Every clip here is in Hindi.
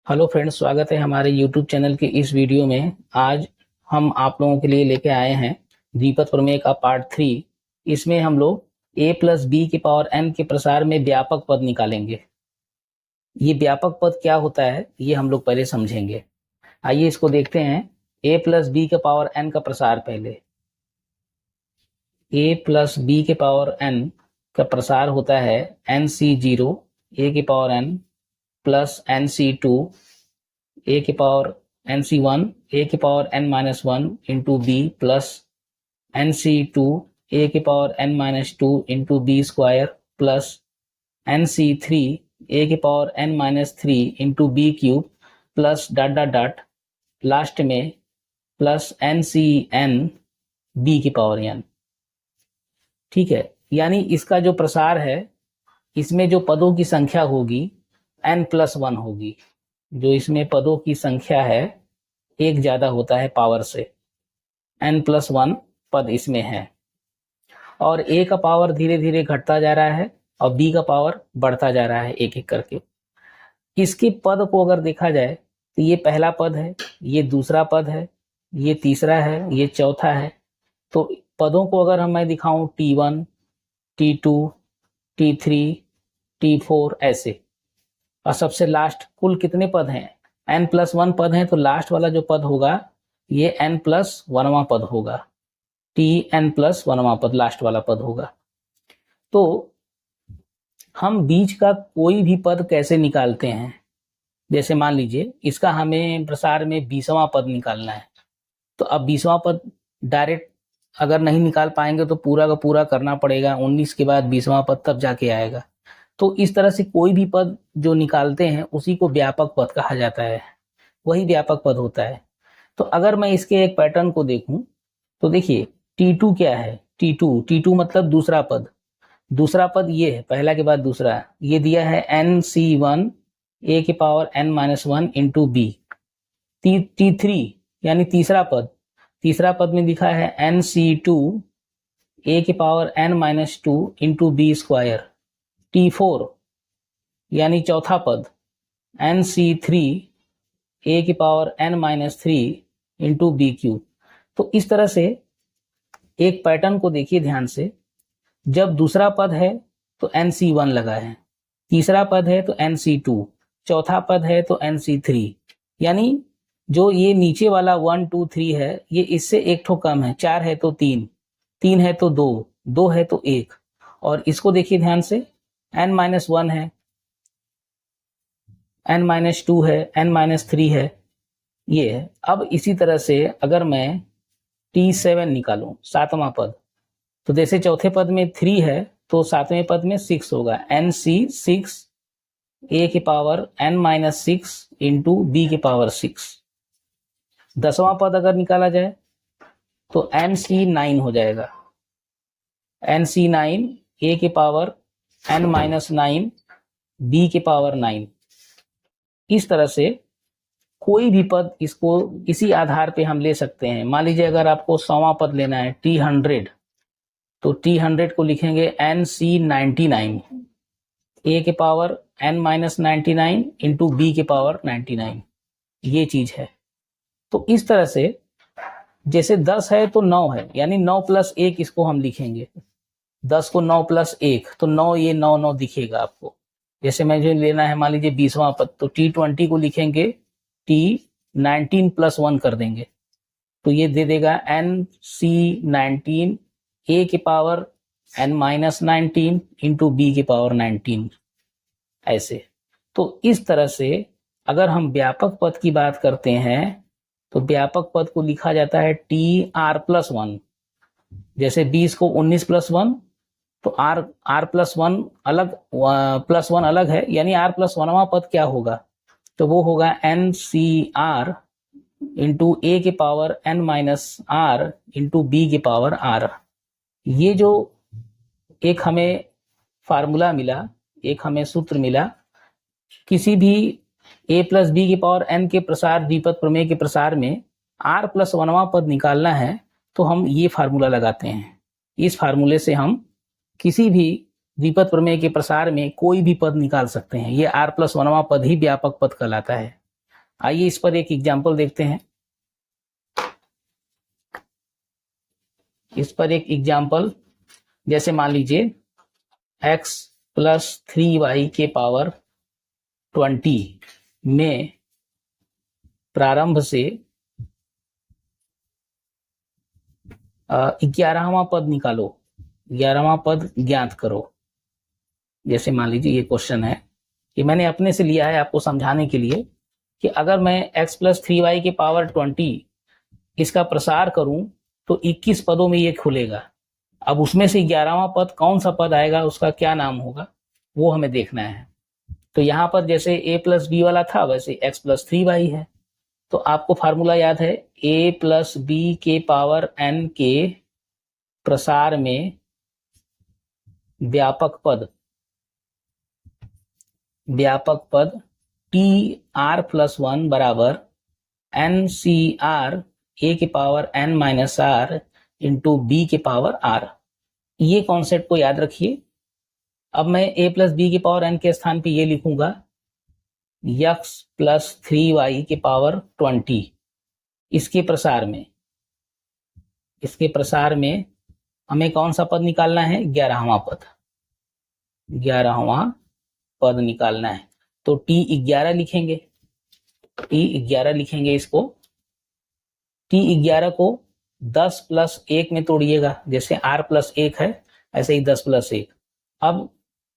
हेलो फ्रेंड्स, स्वागत है हमारे यूट्यूब चैनल के इस वीडियो में। आज हम आप लोगों के लिए लेके आए हैं द्विपद प्रमेय का पार्ट 3। इसमें हम लोग a प्लस बी के पावर n के प्रसार में व्यापक पद निकालेंगे। ये व्यापक पद क्या होता है ये हम लोग पहले समझेंगे। आइए इसको देखते हैं। a प्लस बी के पावर n का प्रसार पहले a प्लस बी के पावर n का प्रसार होता है nc0 a के power n plus nc2 a के पावर nc1 a के power n minus 1 into B plus nc2 a के power n minus 2 into B square plus nc3 a के power n minus 3 into B cube plus dot dot dot last में प्लस ncn b की पावर n। ठीक है, यानी इसका जो प्रसार है इसमें जो पदों की संख्या होगी n+1 होगी। जो इसमें पदों की संख्या है एक ज्यादा होता है पावर से, n+1 पद इसमें है। और a का पावर धीरे धीरे घटता जा रहा है और b का पावर बढ़ता जा रहा है एक एक करके। इसके पद को अगर देखा जाए तो ये पहला पद है, ये दूसरा पद है, ये तीसरा है, ये चौथा है। तो पदों को अगर मैं दिखाऊं t1, t2, t3, t4 ऐसे, और सबसे लास्ट कुल कितने पद हैं? n+1 पद हैं, तो लास्ट वाला जो पद होगा ये n+1वां पद होगा, tn+1वां पद लास्ट वाला पद होगा। तो हम बीच का कोई भी पद कैसे निकालते हैं? जैसे मान लीजिए इसका हमें प्रसार में 20वां पद निकालना है, तो अब 20वां पद डायरेक्ट अगर नहीं निकाल पाएंगे तो पूरा का पूरा करना पड़ेगा, 19 के बाद 20वां पद तब जाके आएगा। तो इस तरह से कोई भी पद जो निकालते हैं उसी को व्यापक पद कहा जाता है, वही व्यापक पद होता है। तो अगर मैं इसके एक पैटर्न को देखूं तो देखिए t2 क्या है? t2 मतलब दूसरा पद। दूसरा पद ये है, पहला के बाद दूसरा, ये दिया है nc1 a के power n-1 into B. t3 यानी तीसरा पद, तीसरा पद में दिखा है nc2 a के power n-2 into B square. t4 यानी चौथा पद nc3 a की power n-3 into B cube. तो इस तरह से एक पैटर्न को देखिए ध्यान से। जब दूसरा पद है तो nc1 लगा है, तीसरा पद है तो nc2, चौथा पद है तो nc3। यानी जो ये नीचे वाला 1 2 3 है ये इससे एक ठो कम है, 4 है तो 3, 3 है तो 2, 2 है तो 1। और इसको देखिए ध्यान से, n-1 है, n-2 है, n-3 है, ये है। अब इसी तरह से अगर मैं t7 निकालूं, सातवां पद, तो जैसे चौथे पद में 3 है तो सातवें पद में 6 होगा, nc6 a के पावर n-6 इंटू बी के पावर 6। 10वां पद अगर निकाला जाए तो nc9 हो जाएगा, nc9 a के पावर n-9 b के पावर 9। इस तरह से कोई भी पद इसको इसी आधार पे हम ले सकते हैं। मान लीजिए अगर आपको 100वां पद लेना है t100, तो t100 को लिखेंगे nc99 a के पावर n-99 इंटू बी के पावर 99। ये चीज है। तो इस तरह से जैसे 10 है तो 9 है, यानी 9+1 इसको हम लिखेंगे। 10 को 9+1 तो 9, ये 9 9 दिखेगा आपको। जैसे मैं जो लेना है मान लीजिए 20वां पद, तो t20 को लिखेंगे t19+1 कर देंगे, तो ये दे देगा nc19 a के पावर n-19 इंटू बी के पावर 19 ऐसे। तो इस तरह से अगर हम व्यापक पद की बात करते हैं तो व्यापक पद को लिखा जाता है tr+1। जैसे 20 को 19+1 तो r+1 अलग, +1 अलग है, यानी r+1वां पद क्या होगा? तो वो होगा ncr इंटू a के पावर n-r इंटू बी के पावर r। ये जो एक हमें फार्मूला मिला, एक हमें सूत्र मिला, किसी भी a प्लस बी के पावर n के प्रसार द्विपद प्रमेय के प्रसार में r+1वां पद निकालना है तो हम ये फार्मूला लगाते हैं। इस फार्मूले से हम किसी भी द्विपद प्रमेय के प्रसार में कोई भी पद निकाल सकते हैं। ये r+1वां पद ही व्यापक पद कहलाता है। आइए इस पर एक एग्जाम्पल देखते हैं। इस पर एक एग्जाम्पल, जैसे मान लीजिए x प्लस 3y के पावर 20 में प्रारंभ से 11वां पद निकालो, 11वां पद ज्ञात करो। जैसे मान लीजिए ये क्वेश्चन है, कि मैंने अपने से लिया है आपको समझाने के लिए, कि अगर मैं x प्लस 3y के पावर 20 इसका प्रसार करूं तो 21 पदों में ये खुलेगा। अब उसमें से 11वां पद कौन सा पद आएगा, उसका क्या नाम होगा, वो हमें देखना है। तो यहाँ पर जैसे a प्लस बी वाला था, वैसे x प्लस 3y है। तो आपको फार्मूला याद है, a प्लस बी के पावर n के प्रसार में व्यापक पद टी आर प्लस 1 बराबर एन सी आर ए के power n minus R into B के पावर r। ये कॉन्सेप्ट को याद रखिए। अब मैं a प्लस बी के पावर n के स्थान पे ये लिखूंगा x प्लस 3y के पावर 20। इसके प्रसार में हमें कौन सा पद निकालना है, 11वां पद निकालना है। तो t11 लिखेंगे इसको। t11 को 10 प्लस 1 में तोड़िएगा, जैसे r प्लस 1 है ऐसे ही 10 प्लस 1। अब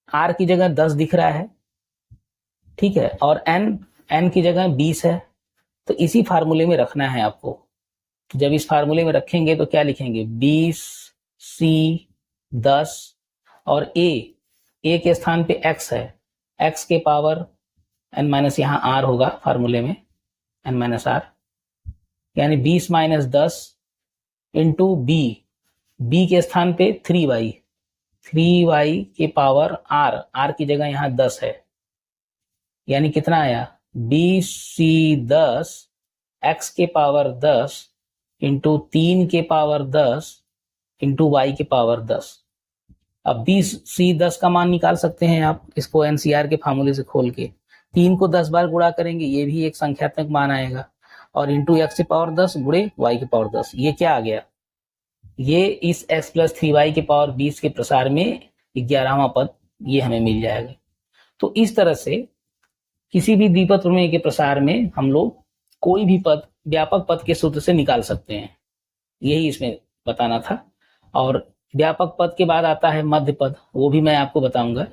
r की जगह 10 दिख रहा है, ठीक है, और n की जगह 20 है। तो इसी फार्मूले में रखना है आपको। जब इस फार्मूले में रखेंगे तो क्या लिखेंगे, 20 c 10 और a के स्थान पे x है, x के पावर n माइनस यहाँ r होगा फार्मूले में, n माइनस r, यानी 20 माइनस 10 इंटू b के स्थान पे 3y के पावर r की जगह यहाँ 10 है, यानी कितना आया, 20c 10 x के पावर 10 इंटू 3 के पावर 10 इंटू y के पावर 10। अब 20c 10 का मान निकाल सकते हैं आप, इसको एनसीआर के फार्मूले से खोल के 3 को 10 बार गुणा करेंगे, ये भी एक संख्यात्मक मान आएगा, और इंटू x की पावर 10 गुणे y की पावर 10। ये क्या आ गया, ये इस x प्लस 3y के पावर 20 के प्रसार में 11वां पद ये हमें मिल जाएगा। तो इस तरह से किसी भी द्विपद प्रमेय के प्रसार में हम लोग कोई भी पद व्यापक पद के सूत्र से निकाल सकते हैं, यही इसमें बताना था। और व्यापक पद के बाद आता है मध्य पद, वो भी मैं आपको बताऊंगा।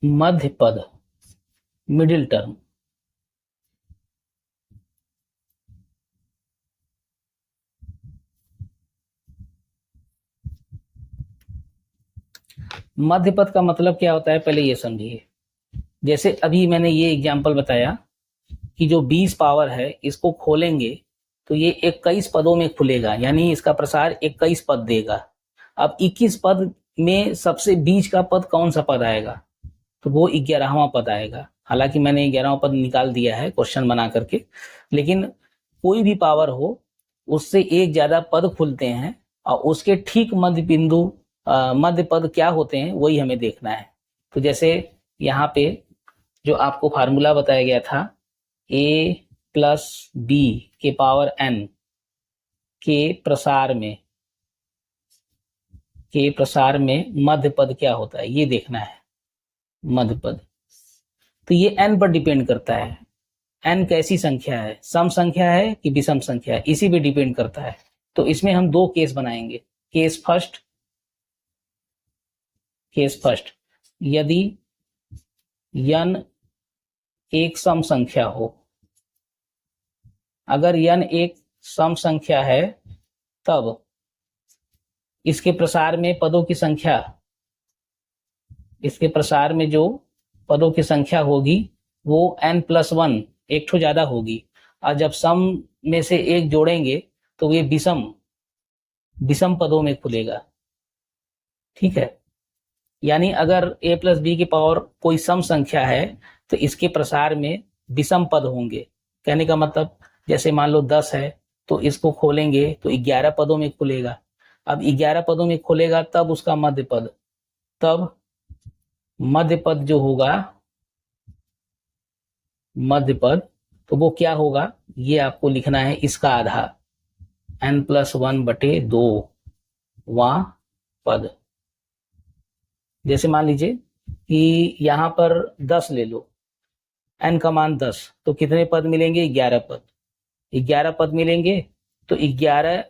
मध्य पद, मिडिल टर्म। मध्य पद का मतलब क्या होता है, पहले ये समझिए। जैसे अभी मैंने ये एग्जांपल बताया कि जो 20 पावर है इसको खोलेंगे तो ये 21 पदों में खुलेगा, यानी इसका प्रसार 21 पद देगा। अब 21 पद में सबसे बीच का पद कौन सा पद आएगा, तो वो 11वां पद आएगा। हालांकि मैंने 11वां पद निकाल दिया है क्वेश्चन बना करके, लेकिन कोई भी पावर हो उससे एक ज्यादा पद खुलते हैं और उसके ठीक मध्य बिंदु मध्य पद क्या होते हैं वही हमें देखना है। तो जैसे यहाँ पे जो आपको फार्मूला बताया गया था, a प्लस बी के पावर n के प्रसार में मध्य पद क्या होता है ये देखना है, मध्य पद। तो ये n पर डिपेंड करता है, n कैसी संख्या है, सम संख्या है कि विषम संख्या है, इसी पे डिपेंड करता है। तो इसमें हम दो केस बनाएंगे। केस फर्स्ट, यदि n एक सम संख्या हो, अगर n एक सम संख्या है तब इसके प्रसार में पदों की संख्या, इसके प्रसार में जो पदों की संख्या होगी वो n+1 एक ठो ज्यादा होगी, और जब सम में से एक जोड़ेंगे तो ये विषम पदों में खुलेगा, ठीक है। यानी अगर a प्लस बी की पावर कोई सम संख्या है तो इसके प्रसार में विषम पद होंगे। कहने का मतलब, जैसे मान लो 10 है तो इसको खोलेंगे तो 11 पदों में खुलेगा। अब 11 पदों में खुलेगा तब उसका मध्य पद, तब मध्य पद जो होगा, मध्य पद, तो वो क्या होगा, ये आपको लिखना है इसका आधा, n+1/2 वां पद। जैसे मान लीजिए कि यहां पर 10 ले लो, n का मान 10, तो कितने पद मिलेंगे, 11 पद। 11 पद मिलेंगे, तो 11,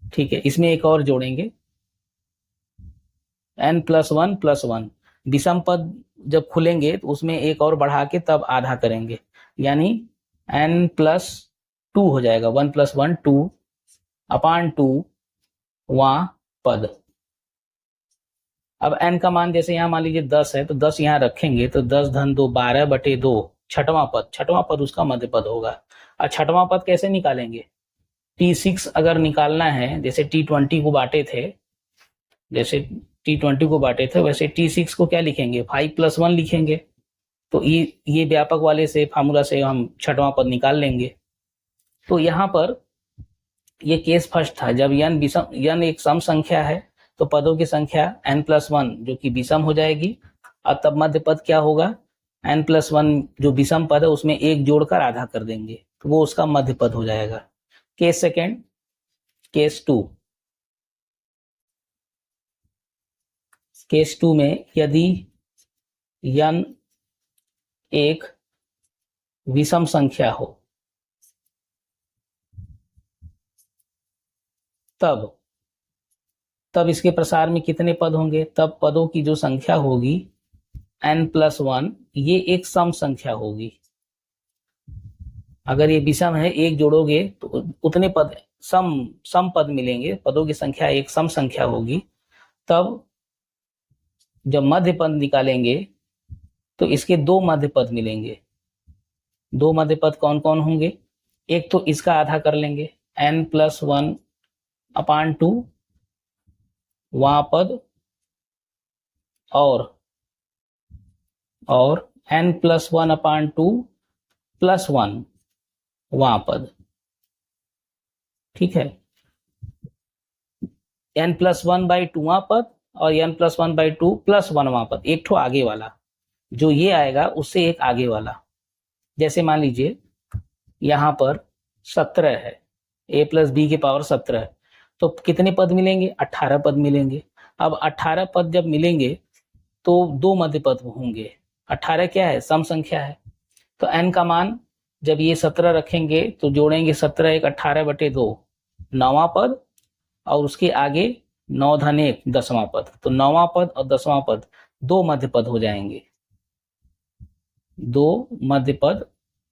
ठीक है, इसमें एक और जोड़ेंगे, n+1+1, विषम पद जब खुलेंगे तो उसमें एक और बढ़ा के तब आधा करेंगे, यानी n+2 हो जाएगा, 1+1 2/2 वां पद। अब n का मान जैसे यहाँ मान लीजिए 10 है, तो 10 यहाँ रखेंगे, तो 10 धन 2 12/2, छठवां पद, छठवां पद उसका मध्य पद होगा। और छठवां पद कैसे निकालेंगे, T6 अगर निकालना है, जैसे T20 को बांटे थे, जैसे T20 को बांटे थे, वैसे T6 को क्या लिखेंगे, 5+1 लिखेंगे। तो ये व्यापक वाले से फार्मूला से हम छठवां पद निकाल लेंगे। तो यहाँ पर ये केस फर्स्ट था, जब n एक सम संख्या है तो पदों की संख्या n+1 जो कि विषम हो जाएगी, और तब मध्य पद क्या होगा, n+1 जो विषम पद है उसमें एक जोड़कर आधा कर देंगे, तो वो उसका मध्य पद हो जाएगा। केस सेकेंड, केस 2, केस 2 में यदि n एक विषम संख्या हो, तब इसके प्रसार में कितने पद होंगे, तब पदों की जो संख्या होगी n+1, ये एक सम संख्या होगी। अगर ये विषम है, एक जोड़ोगे तो उतने पद सम पद मिलेंगे, पदों की संख्या एक सम संख्या होगी। तब जब मध्य पद निकालेंगे तो इसके दो मध्य पद मिलेंगे। दो मध्य पद कौन कौन होंगे, एक तो इसका आधा कर लेंगे, n+1/2 वां पद, और n+1/2 + 1 वां पद। ठीक है, n+1/2 वां पद और n+1/2 + 1 वां पद, एक ठो आगे वाला, जो ये आएगा उससे एक आगे वाला। जैसे मान लीजिए यहां पर 17 है, a+b⁻17, तो कितने पद मिलेंगे, 18 पद मिलेंगे। अब 18 पद जब मिलेंगे तो दो मध्य पद होंगे। 18 क्या है, सम संख्या है, तो n का मान जब ये 17 रखेंगे तो जोड़ेंगे 17 1 18/2, 9वां पद, और उसके आगे 9 धन 1 10वां पद, तो 9वां पद और 10वां पद दो मध्य पद हो जाएंगे, दो मध्य पद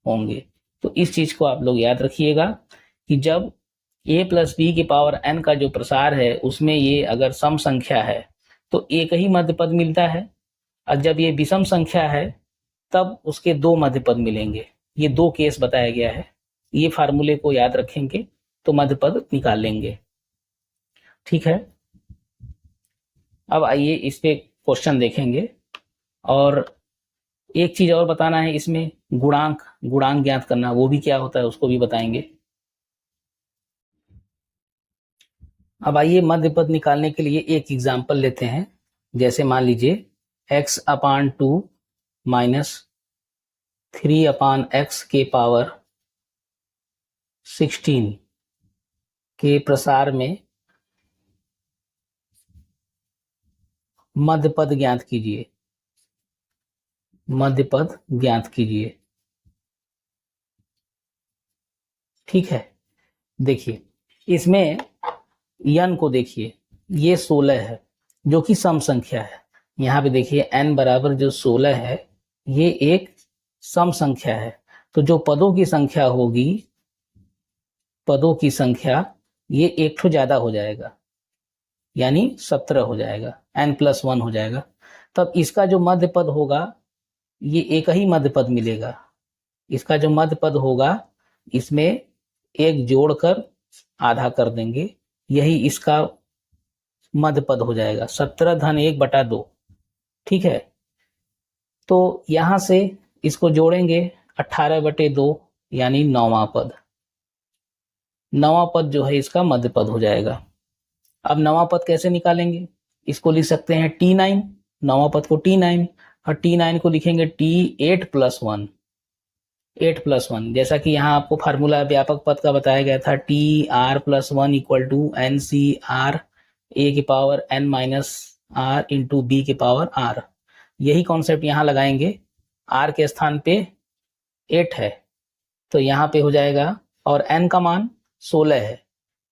होंगे। तो इस चीज को आप लोग याद रखिएगा कि जब a+b⁴n का जो प्रसार है उसमें ये अगर सम संख्या है तो एक ही मध्य पद मिलता है, और जब ये विषम संख्या है तब उसके दो मध्य पद मिलेंगे। ये दो केस बताया गया है, ये फार्मूले को याद रखेंगे तो मध्य पद निकाल लेंगे। ठीक है, अब आइए इस पे क्वेश्चन देखेंगे। और एक चीज और बताना है इसमें, गुणांक ज्ञात करना, वो भी क्या होता है उसको भी बताएंगे। अब आइए मध्य पद निकालने के लिए एक एग्जाम्पल लेते हैं। जैसे मान लीजिए x/2 - 3/x⁴ के प्रसार में मध्य पद ज्ञात कीजिए, मध्य पद ज्ञात कीजिए। ठीक है, देखिए इसमें n को देखिए, ये 16 है जो कि सम संख्या है। यहाँ पे देखिए n बराबर जो 16 है ये एक सम संख्या है, तो जो पदों की संख्या होगी, पदों की संख्या ये एक ठो ज्यादा हो जाएगा, यानी 17 हो जाएगा, n+1 हो जाएगा। तब इसका जो मध्य पद होगा ये एक ही मध्य पद मिलेगा। इसका जो मध्य पद होगा इसमें एक जोड़कर आधा कर देंगे, यही इसका मध्य पद हो जाएगा, 17 धन 1/2। ठीक है, तो यहां से इसको जोड़ेंगे 18/2, यानी 9वां पद। 9वां पद जो है इसका मध्य पद हो जाएगा। अब 9वां पद कैसे निकालेंगे, इसको लिख सकते हैं T9, 9वां पद को T9, और T9 को लिखेंगे T8+1, 8+1, जैसा कि यहाँ आपको फार्मूला व्यापक पद का बताया गया था, TR+1 equal to NCR A की power N minus R into B की पावर R। यही कॉन्सेप्ट यहाँ लगाएंगे। R के स्थान पे 8 है तो यहाँ पे हो जाएगा, और N का मान 16 है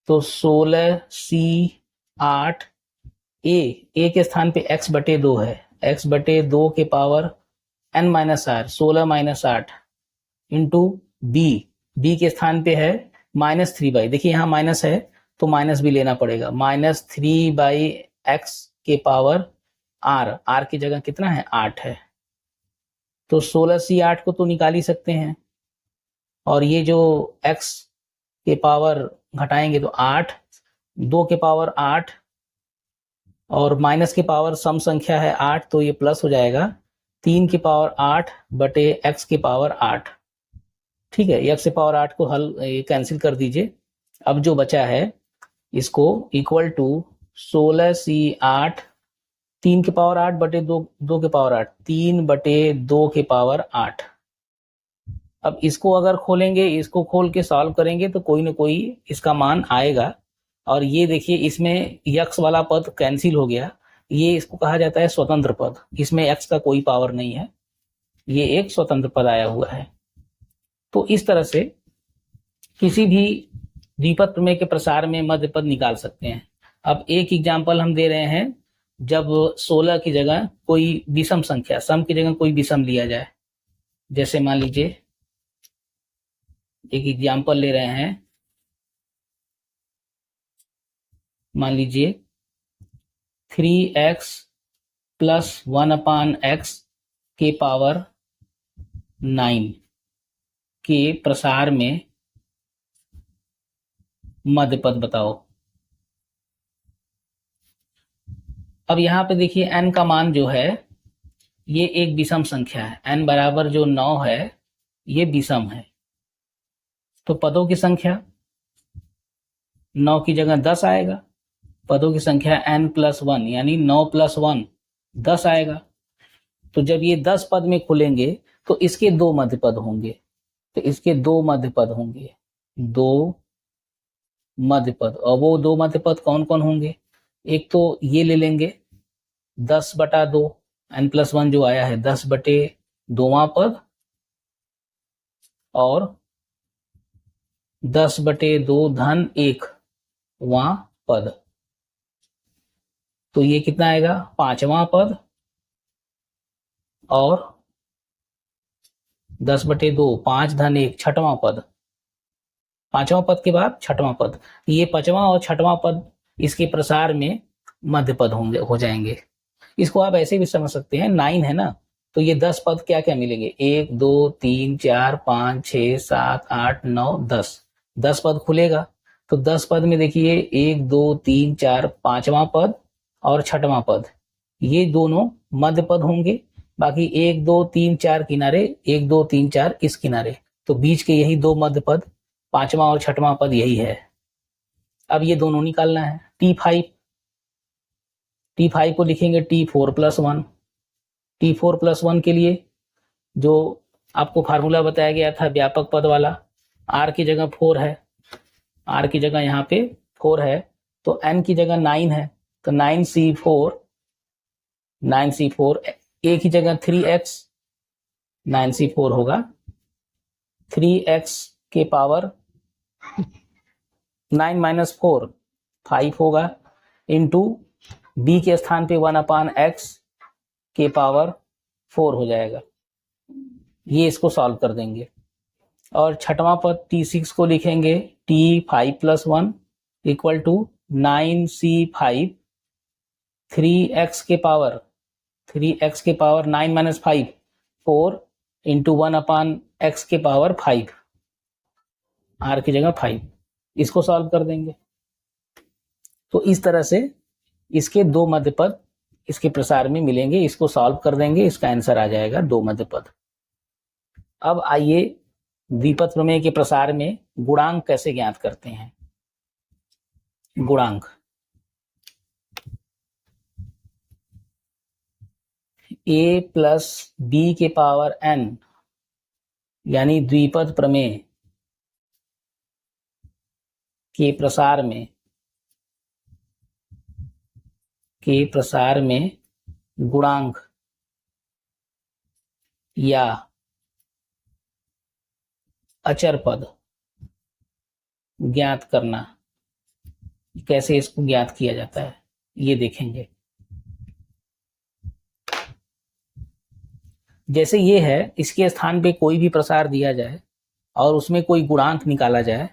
तो 16C8 A के स्थान पे x/2 है, x/2 के power N minus R, 16 minus 8 into B के स्थान पे है -3/, देखिए यहाँ माइनस है तो माइनस भी लेना पड़ेगा, -3/x के पावर R की जगह कितना है 8 है, तो 16C8 को तो निकाल ही सकते हैं, और ये जो x के पावर घटाएंगे तो 8, 2 के पावर 8 और माइनस के पावर सम संख्या है 8 तो ये प्लस हो जाएगा, 3 की पावर 8 बटे x की पावर 8। ठीक है, x की पावर 8 को हल कैंसिल कर दीजिए। अब जो बचा है इसको इक्वल टू 16C8, 3 की पावर 8 बटे 2 के पावर 8, 3/2 के पावर 8। अब इसको अगर खोलेंगे, इसको खोल के सॉल्व करेंगे तो कोई ना कोई इसका मान आएगा, और ये देखिए इसमें x वाला पद कैंसिल हो गया, ये इसको कहा जाता है स्वतंत्र पद, इसमें x का कोई पावर नहीं है, ये एक स्वतंत्र पद आया हुआ है। तो इस तरह से किसी भी द्विपद प्रमेय के प्रसार में मध्य पद निकाल सकते हैं। अब एक एग्जाम्पल हम दे रहे हैं, जब 16 की जगह कोई विषम संख्या, सम की जगह कोई विषम लिया जाए, जैसे मान लीजिए एक एग्जाम्पल ले रहे हैं, मान लीजिए 3x + 1/x के पावर 9 के प्रसार में मध्य पद बताओ। अब यहाँ पे देखिए n का मान जो है ये एक विषम संख्या है, n बराबर जो 9 है ये विषम है, तो पदों की संख्या 9 की जगह 10 आएगा, पदों की संख्या n+1 यानी 9 + 1 10 आएगा। तो जब ये 10 पद में खुलेंगे तो इसके 2 मध्य पद होंगे, तो इसके 2 मध्य पद होंगे, 2 मध्य पद, और वो 2 मध्य पद कौन कौन होंगे, एक तो ये ले लेंगे 10/2, n+1 जो आया है 10/2वां पद, और 10/2 धन 1वां पद, तो ये कितना आएगा 5वां पद, और 10/2 5 धन 1 6वां पद, 5वां पद के बाद 6वां पद, ये 5वां और 6वां पद इसके प्रसार में मध्य पद होंगे, हो जाएंगे। इसको आप ऐसे भी समझ सकते हैं, 9 है ना, तो ये 10 पद क्या क्या मिलेंगे, 1 2 3 4 5 6 7 8 9 10, 10 पद खुलेगा, तो 10 पद में देखिए 1 2 3 4 5वां पद और 6वां पद, ये दोनों मध्य पद होंगे, बाकी 1 2 3 4 किनारे, 1 2 3 4 इस किनारे, तो बीच के यही 2 मध्य पद, 5वां और 6वां पद यही है। अब ये दोनों निकालना है। T5 को लिखेंगे T4+1, T4+1 के लिए जो आपको फार्मूला बताया गया था व्यापक पद वाला, R की जगह 4 है, R की जगह यहाँ पे 4 है, तो N की जगह 9 है, तो 9C4, A की जगह 3x, 9C4 होगा 3x के पावर 9 - 4 5 होगा, इंटू B के स्थान पे 1/x के पावर 4 हो जाएगा, ये इसको सॉल्व कर देंगे। और 6वां पद T6 को लिखेंगे T5+1 equal to 9C5, 3x के पावर 9 - 5 4 इंटू 1/x के पावर 5, R की जगह 5, इसको सॉल्व कर देंगे। तो इस तरह से इसके 2 मध्य पद इसके प्रसार में मिलेंगे, इसको सॉल्व कर देंगे, इसका आंसर आ जाएगा 2 मध्य पद। अब आइए द्विपद प्रमेय के प्रसार में गुणांक कैसे ज्ञात करते हैं। गुणांक, ए प्लस बी के पावर n यानी द्विपद प्रमेय के प्रसार में गुणांक या अचर पद ज्ञात करना। कैसे इसको ज्ञात किया जाता है ये देखेंगे। जैसे ये है, इसके स्थान पे कोई भी प्रसार दिया जाए और उसमें कोई गुणांक निकाला जाए।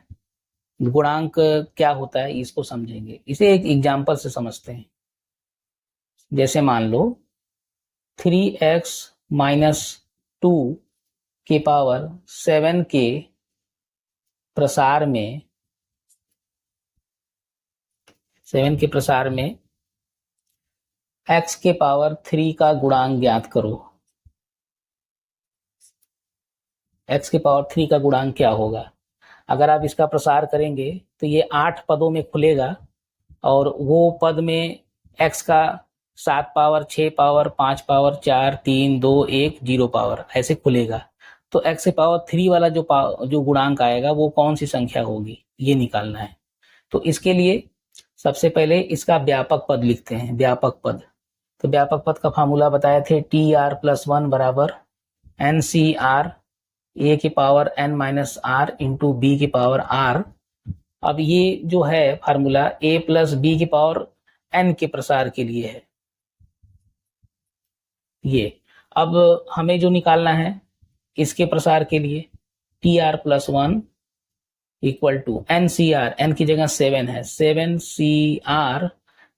गुणांक क्या होता है इसको समझेंगे। इसे एक एग्जांपल से समझते हैं। जैसे मान लो 3x माइनस 2 के पावर 7 के प्रसार में x के पावर 3 का गुणांक ज्ञात करो। x के पावर 3 का गुणांक क्या होगा? अगर आप इसका प्रसार करेंगे तो ये 8 पदों में खुलेगा और वो पद में x का 7 पावर, 6 पावर, 5 पावर, 4, 3, 2, 1, 0 पावर ऐसे खुलेगा। तो x के पावर 3 वाला जो गुणांक आएगा वो कौन सी संख्या होगी ये निकालना है। तो इसके लिए सबसे पहले इसका व्यापक पद लिखते हैं। व्यापक पद, तो व्यापक पद का फार्मूला बताए थे TR+1 बराबर NCR ए के power n minus R into B के पावर r। अब ये जो है फार्मूला a प्लस बी के पावर n के प्रसार के लिए है। ये अब हमें जो निकालना है इसके प्रसार के लिए TR+1 equal to NCR, n की जगह 7 है, 7CR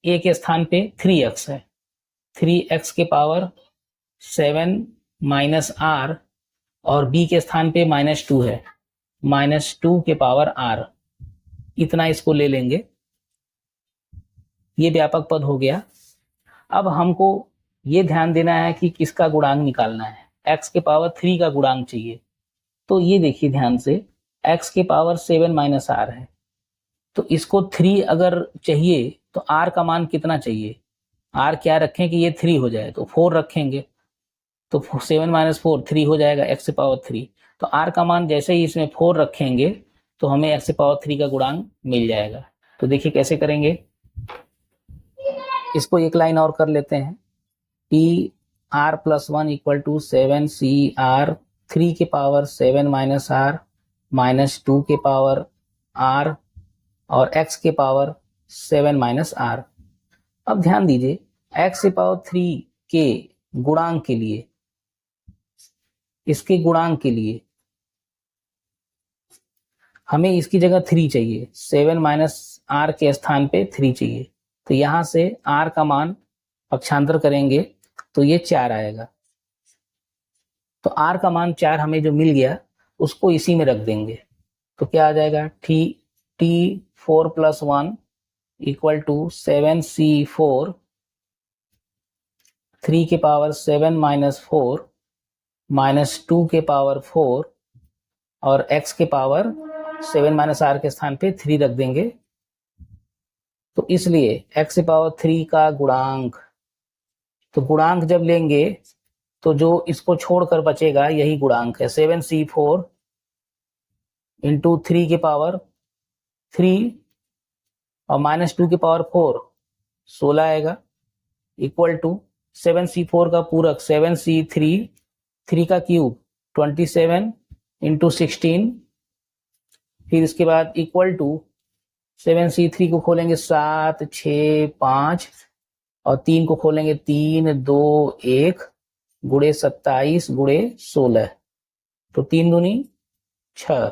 a के स्थान पे 3x है, 3x के पावर 7 माइनस r और b के स्थान पे -2 है, -2 के पावर r। इतना इसको ले लेंगे। ये व्यापक पद हो गया। अब हमको ये ध्यान देना है कि किसका गुणांक निकालना है। x के पावर 3 का गुणांक चाहिए। तो ये देखिए ध्यान से, x के पावर 7 माइनस r है, तो इसको 3 अगर चाहिए तो r का मान कितना चाहिए? r क्या रखें कि ये 3 हो जाए? तो 4 रखेंगे, तो 7 माइनस 4 3 हो जाएगा x से पावर 3। तो r का मान जैसे ही इसमें 4 रखेंगे तो हमें x से पावर 3 का गुणांक मिल जाएगा। तो देखिए कैसे करेंगे। इसको एक लाइन और कर लेते हैं। TR+1 इक्वल टू 7CR 3 के पावर 7 माइनस r माइनस 2 के पावर r और x के पावर 7 माइनस r। अब ध्यान दीजिए, x से पावर 3 के गुणांक के लिए, इसके गुणांक के लिए हमें इसकी जगह 3 चाहिए, 7 माइनस r के स्थान पे 3 चाहिए। तो यहां से r का मान पक्षांतर करेंगे तो ये 4 आएगा। तो r का मान 4 हमें जो मिल गया उसको इसी में रख देंगे। तो क्या आ जाएगा, T4+1 इक्वल टू 7C4 3 के पावर 7 माइनस 4 माइनस 2 के पावर 4 और x के पावर 7 माइनस r के स्थान पे 3 रख देंगे। तो इसलिए x से पावर 3 का गुणांक, तो गुणांक जब लेंगे तो जो इसको छोड़कर बचेगा यही गुणांक है, 7C4 इंटू 3 के पावर 3 और माइनस 2 के पावर 4 16 आएगा, इक्वल टू 7C4 का पूरक 7C3 3 का क्यूब 27 इंटू 16, फिर इसके बाद इक्वल टू 7C3 को खोलेंगे 7 6 5 और 3 को खोलेंगे 3 2 1 गुणे 27 गुणे 16। तो 3 दूनी 6,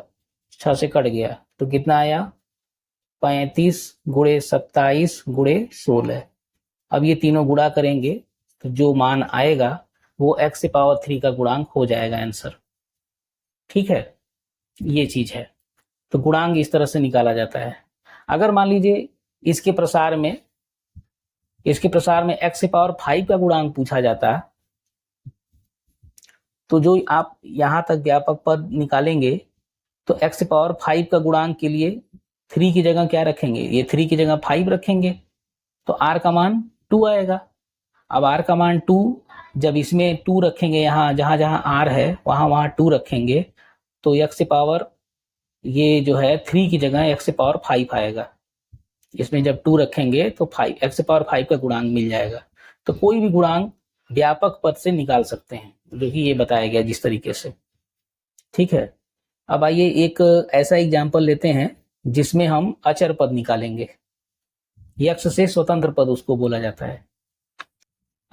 6 से कट गया तो कितना आया 35 गुणे 27 गुणे 16। अब ये तीनों गुणा करेंगे तो जो मान आएगा वो x से पावर 3 का गुणांक हो जाएगा आंसर। ठीक है, ये चीज है। तो गुणांक इस तरह से निकाला जाता है। अगर मान लीजिए इसके प्रसार में x से पावर 5 का गुणांक पूछा जाता है, तो जो आप यहां तक व्यापक पद निकालेंगे तो x से पावर 5 का गुणांक के लिए 3 की जगह क्या रखेंगे, ये 3 की जगह 5 रखेंगे तो r का मान 2 आएगा। अब r का मान 2 जब इसमें 2 रखेंगे, यहाँ जहाँ जहाँ r है वहाँ वहाँ 2 रखेंगे, तो x से पावर ये जो है 3 की जगह x से पावर 5 आएगा। इसमें जब 2 रखेंगे तो 5 x से पावर 5 का गुणांक मिल जाएगा। तो कोई भी गुणांक व्यापक पद से निकाल सकते हैं, जो कि ये बताया गया जिस तरीके से। ठीक है, अब आइए एक ऐसा एग्जाम्पल लेते हैं जिसमें हम अचर पद निकालेंगे। यक्ष से स्वतंत्र पद उसको बोला जाता है।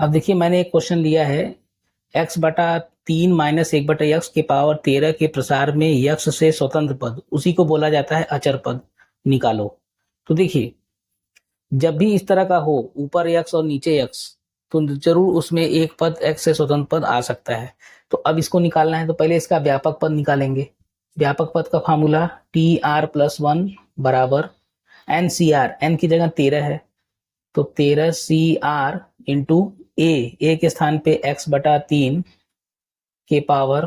अब देखिए, मैंने एक क्वेश्चन लिया है, x बटा 3 माइनस 1 बटा यक्ष के पावर 13 के प्रसार में यक्ष से स्वतंत्र पद, उसी को बोला जाता है अचर पद, निकालो। तो देखिए, जब भी इस तरह का हो, ऊपर यक्ष और नीचे यक्ष, तो जरूर उसमें एक पद x से स्वतंत्र पद आ सकता है। तो अब इसको निकालना है तो पहले इसका व्यापक पद निकालेंगे। व्यापक पद का फार्मूला TR+1 बराबर NCR, n की जगह 13 है तो 13CR इंटू ए के स्थान पे x बटा 3 के power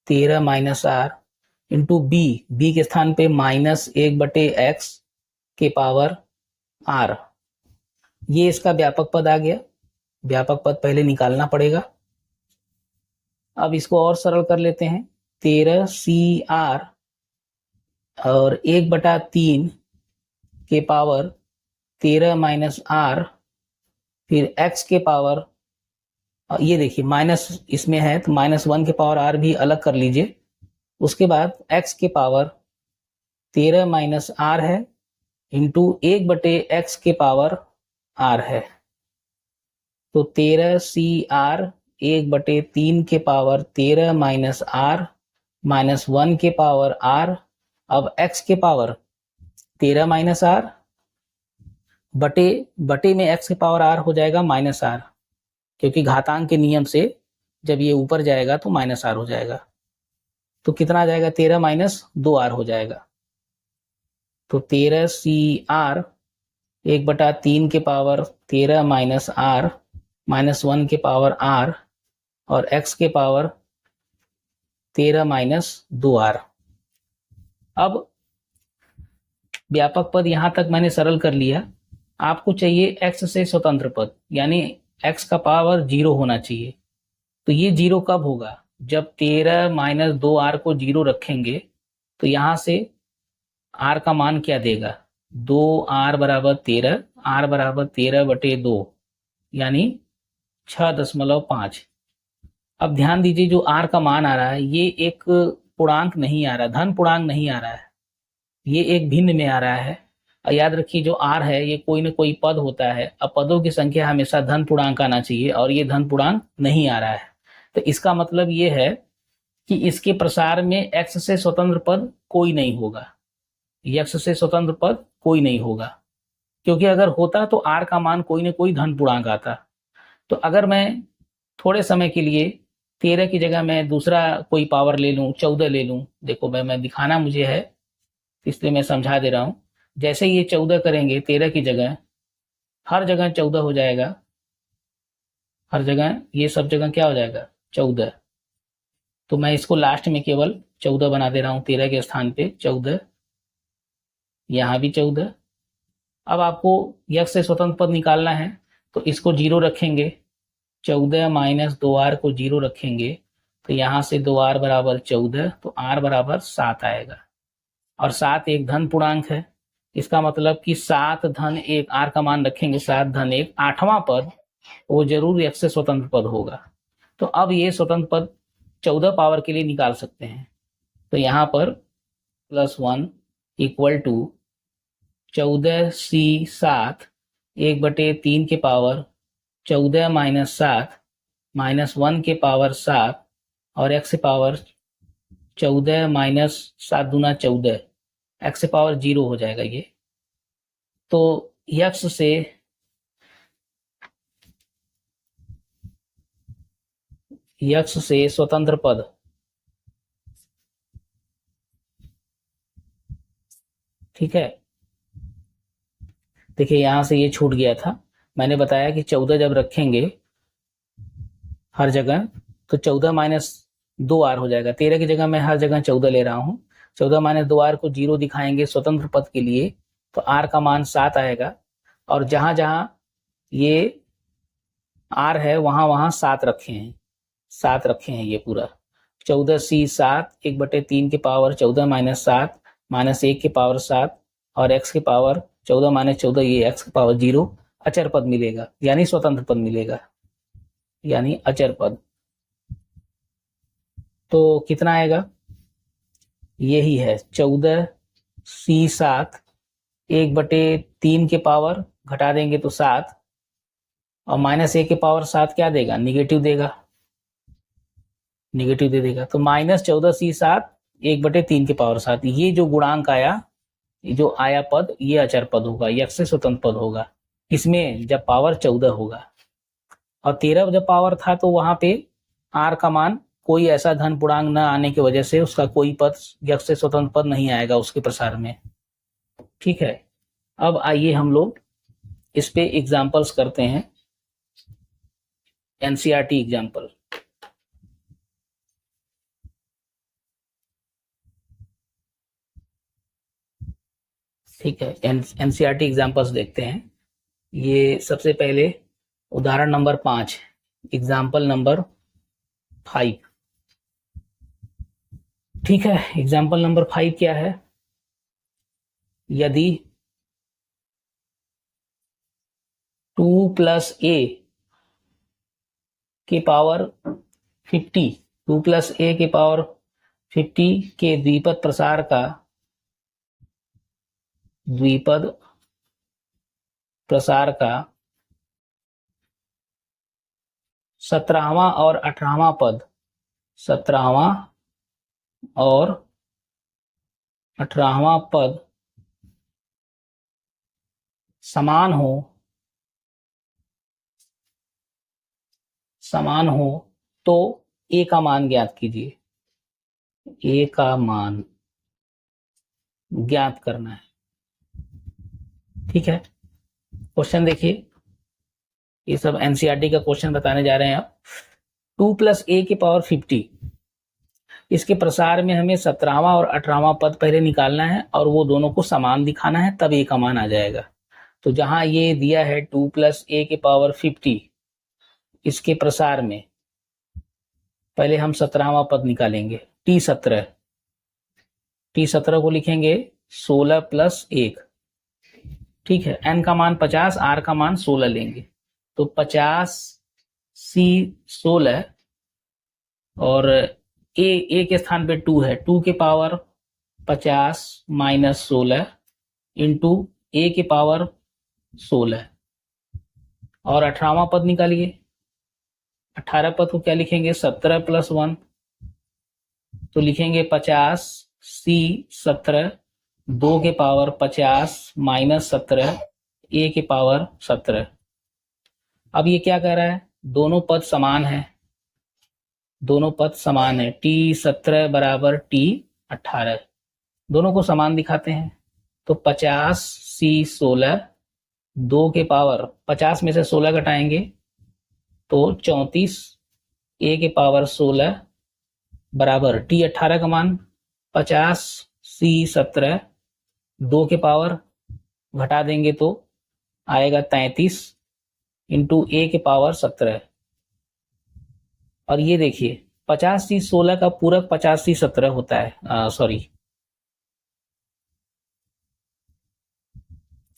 13 minus R into B के स्थान पे -1 बटे x के पावर r। ये इसका व्यापक पद आ गया। व्यापक पद पहले निकालना पड़ेगा। अब इसको और सरल कर लेते हैं। 13CR और 1/3 के पावर 13 माइनस आर, फिर x के पावर, ये देखिए माइनस इसमें है तो -1 के पावर r भी अलग कर लीजिए। उसके बाद x के पावर 13 माइनस आर है इंटू 1/x के पावर r है। तो 13CR 1/3 के पावर 13 माइनस आर माइनस 1 के पावर r। अब x के पावर 13 माइनस आर बटे में x के पावर r हो जाएगा -r, क्योंकि घातांक के नियम से जब ये ऊपर जाएगा तो -r हो जाएगा। तो कितना आ जाएगा, 13 माइनस 2r हो जाएगा। तो 13CR 1/3 के पावर 13 माइनस आर माइनस 1 के पावर r और x के पावर 13 माइनस 2r। अब व्यापक पद यहां तक मैंने सरल कर लिया। आपको चाहिए x से स्वतंत्र पद, यानी x का पावर 0 होना चाहिए। तो ये 0 कब होगा, जब 13 माइनस 2r को 0 रखेंगे तो यहां से r का मान क्या देगा, 2r बराबर 13, r बराबर 13/2 यानी 6.5। अब ध्यान दीजिए, जो r का मान आ रहा है ये एक पूर्णांक नहीं आ रहा, धन पूर्णांक नहीं आ रहा है, ये एक भिन्न में आ रहा है। और याद रखिए, जो r है ये कोई ना कोई पद होता है। अब पदों की संख्या हमेशा धन पूर्णांक आना चाहिए और ये धन पूर्णांक नहीं आ रहा है। तो इसका मतलब ये है कि इसके प्रसार में x से स्वतंत्र पद कोई नहीं होगा, x से स्वतंत्र पद कोई नहीं होगा, क्योंकि अगर होता तो r का मान कोई ना कोई धन पूर्णांक आता। तो अगर मैं थोड़े समय के लिए 13 की जगह मैं दूसरा कोई पावर ले लूं, 14 ले लूं, देखो मैं दिखाना मुझे है इसलिए मैं समझा दे रहा हूं। जैसे ये 14 करेंगे 13 की जगह, हर जगह 14 हो जाएगा, हर जगह ये सब जगह क्या हो जाएगा 14। तो मैं इसको लास्ट में केवल 14 बना दे रहा हूं, 13 के स्थान पे 14, यहां भी 14। अब आपको यक्ष से स्वतंत्र पद निकालना है तो इसको 0 रखेंगे, 14 माइनस 2r को 0 रखेंगे तो यहां से 2r बराबर 14, तो r बराबर 7 आएगा। और 7 एक धन पूर्णांक है, इसका मतलब कि 7 धन 1, r का मान रखेंगे 7 धन 1, 8वां पद वो जरूर यक्ष से स्वतंत्र पद होगा। तो अब ये स्वतंत्र पद 14 पावर के लिए निकाल सकते हैं। तो यहाँ पर +1 इक्वल टू 14C7 1/3 के पावर 14 माइनस 7 माइनस 1 के पावर 7 और x से पावर 14 माइनस 7 दूना 14, x से पावर 0 हो जाएगा ये। तो यक्ष से स्वतंत्र पद ठीक है। देखिए यहां से ये छूट गया था, मैंने बताया कि 14 जब रखेंगे हर जगह तो 14 माइनस 2r हो जाएगा। 13 की जगह मैं हर जगह 14 ले रहा हूं। 14 माइनस 2r को 0 दिखाएंगे स्वतंत्र पद के लिए तो r का मान 7 आएगा। और जहां जहां ये आर है वहां वहां 7 रखे हैं, 7 रखे हैं ये पूरा। 14c7 1/3 के पावर 14 माइनस 7 माइनस 1 के पावर 7 और x के पावर 14 माइनस 14 ये x के पावर 0 अचर पद मिलेगा, यानी स्वतंत्र पद मिलेगा, यानी अचर पद। तो कितना आएगा, यही है 14c7 1/3 के पावर घटा देंगे तो 7 और माइनस 1 के पावर 7 क्या देगा, निगेटिव देगा, निगेटिव दे देगा। तो -14c7 1/3 के पावर 7, ये जो गुणांक आया, ये जो आया पद, ये अचर पद होगा, ये x से स्वतंत्र पद होगा। इसमें जब पावर 14 होगा, और 13 जब पावर था तो वहां पे r का मान कोई ऐसा धन पूर्णांक न आने की वजह से उसका कोई पद x से स्वतंत्र पद नहीं आएगा उसके प्रसार में। ठीक है, अब आइए हम लोग इस पे एग्जाम्पल्स करते हैं, एनसीईआरटी एग्जाम्पल। ठीक है, एनसीईआरटी एग्जाम्पल्स देखते हैं। ये सबसे पहले उदाहरण नंबर 5, एग्जाम्पल नंबर 5। ठीक है, एग्जाम्पल नंबर 5 क्या है, यदि 2 + a के पावर 50, 2 + a के पावर 50 के द्विपद प्रसार का, द्विपद प्रसार का 17वां और 18वां पद, 17वां और 18वां पद समान हो, समान हो तो a का मान ज्ञात कीजिए, a का मान ज्ञात करना है। ठीक है, क्वेश्चन देखिए, ये सब एनसीईआरटी का क्वेश्चन बताने जा रहे हैं आप। 2 + a के पावर 50, इसके प्रसार में हमें 17वां और 18वां पद पहले निकालना है और वो दोनों को समान दिखाना है, तब a का मान आ जाएगा। तो जहां ये दिया है 2 + a के पावर 50, इसके प्रसार में पहले हम 17वां पद निकालेंगे, t17, t17 को लिखेंगे 16 + 1। ठीक है, n का मान 50, r का मान 16 लेंगे, तो 50c16 और a के स्थान पे 2 है, 2 के पावर 50 माइनस 16 इंटू a के पावर 16 और 18वां पद निकालिए। 18 पद को क्या लिखेंगे, 17 + 1, तो लिखेंगे 50c17 2 के पावर 50 माइनस 17 a के पावर 17। अब ये क्या कह रहा है, दोनों पद समान है, दोनों पद समान है, t17 बराबर t18, दोनों को समान दिखाते हैं। तो 50c16 2 के पावर 50 में से 16 घटाएंगे तो 34 a के पावर 16 बराबर t18 का मान 50c17 2 के पावर घटा देंगे तो आएगा 33 इंटू a के पावर 17। और ये देखिए 50c16 का पूरक 50c17 होता है, सॉरी।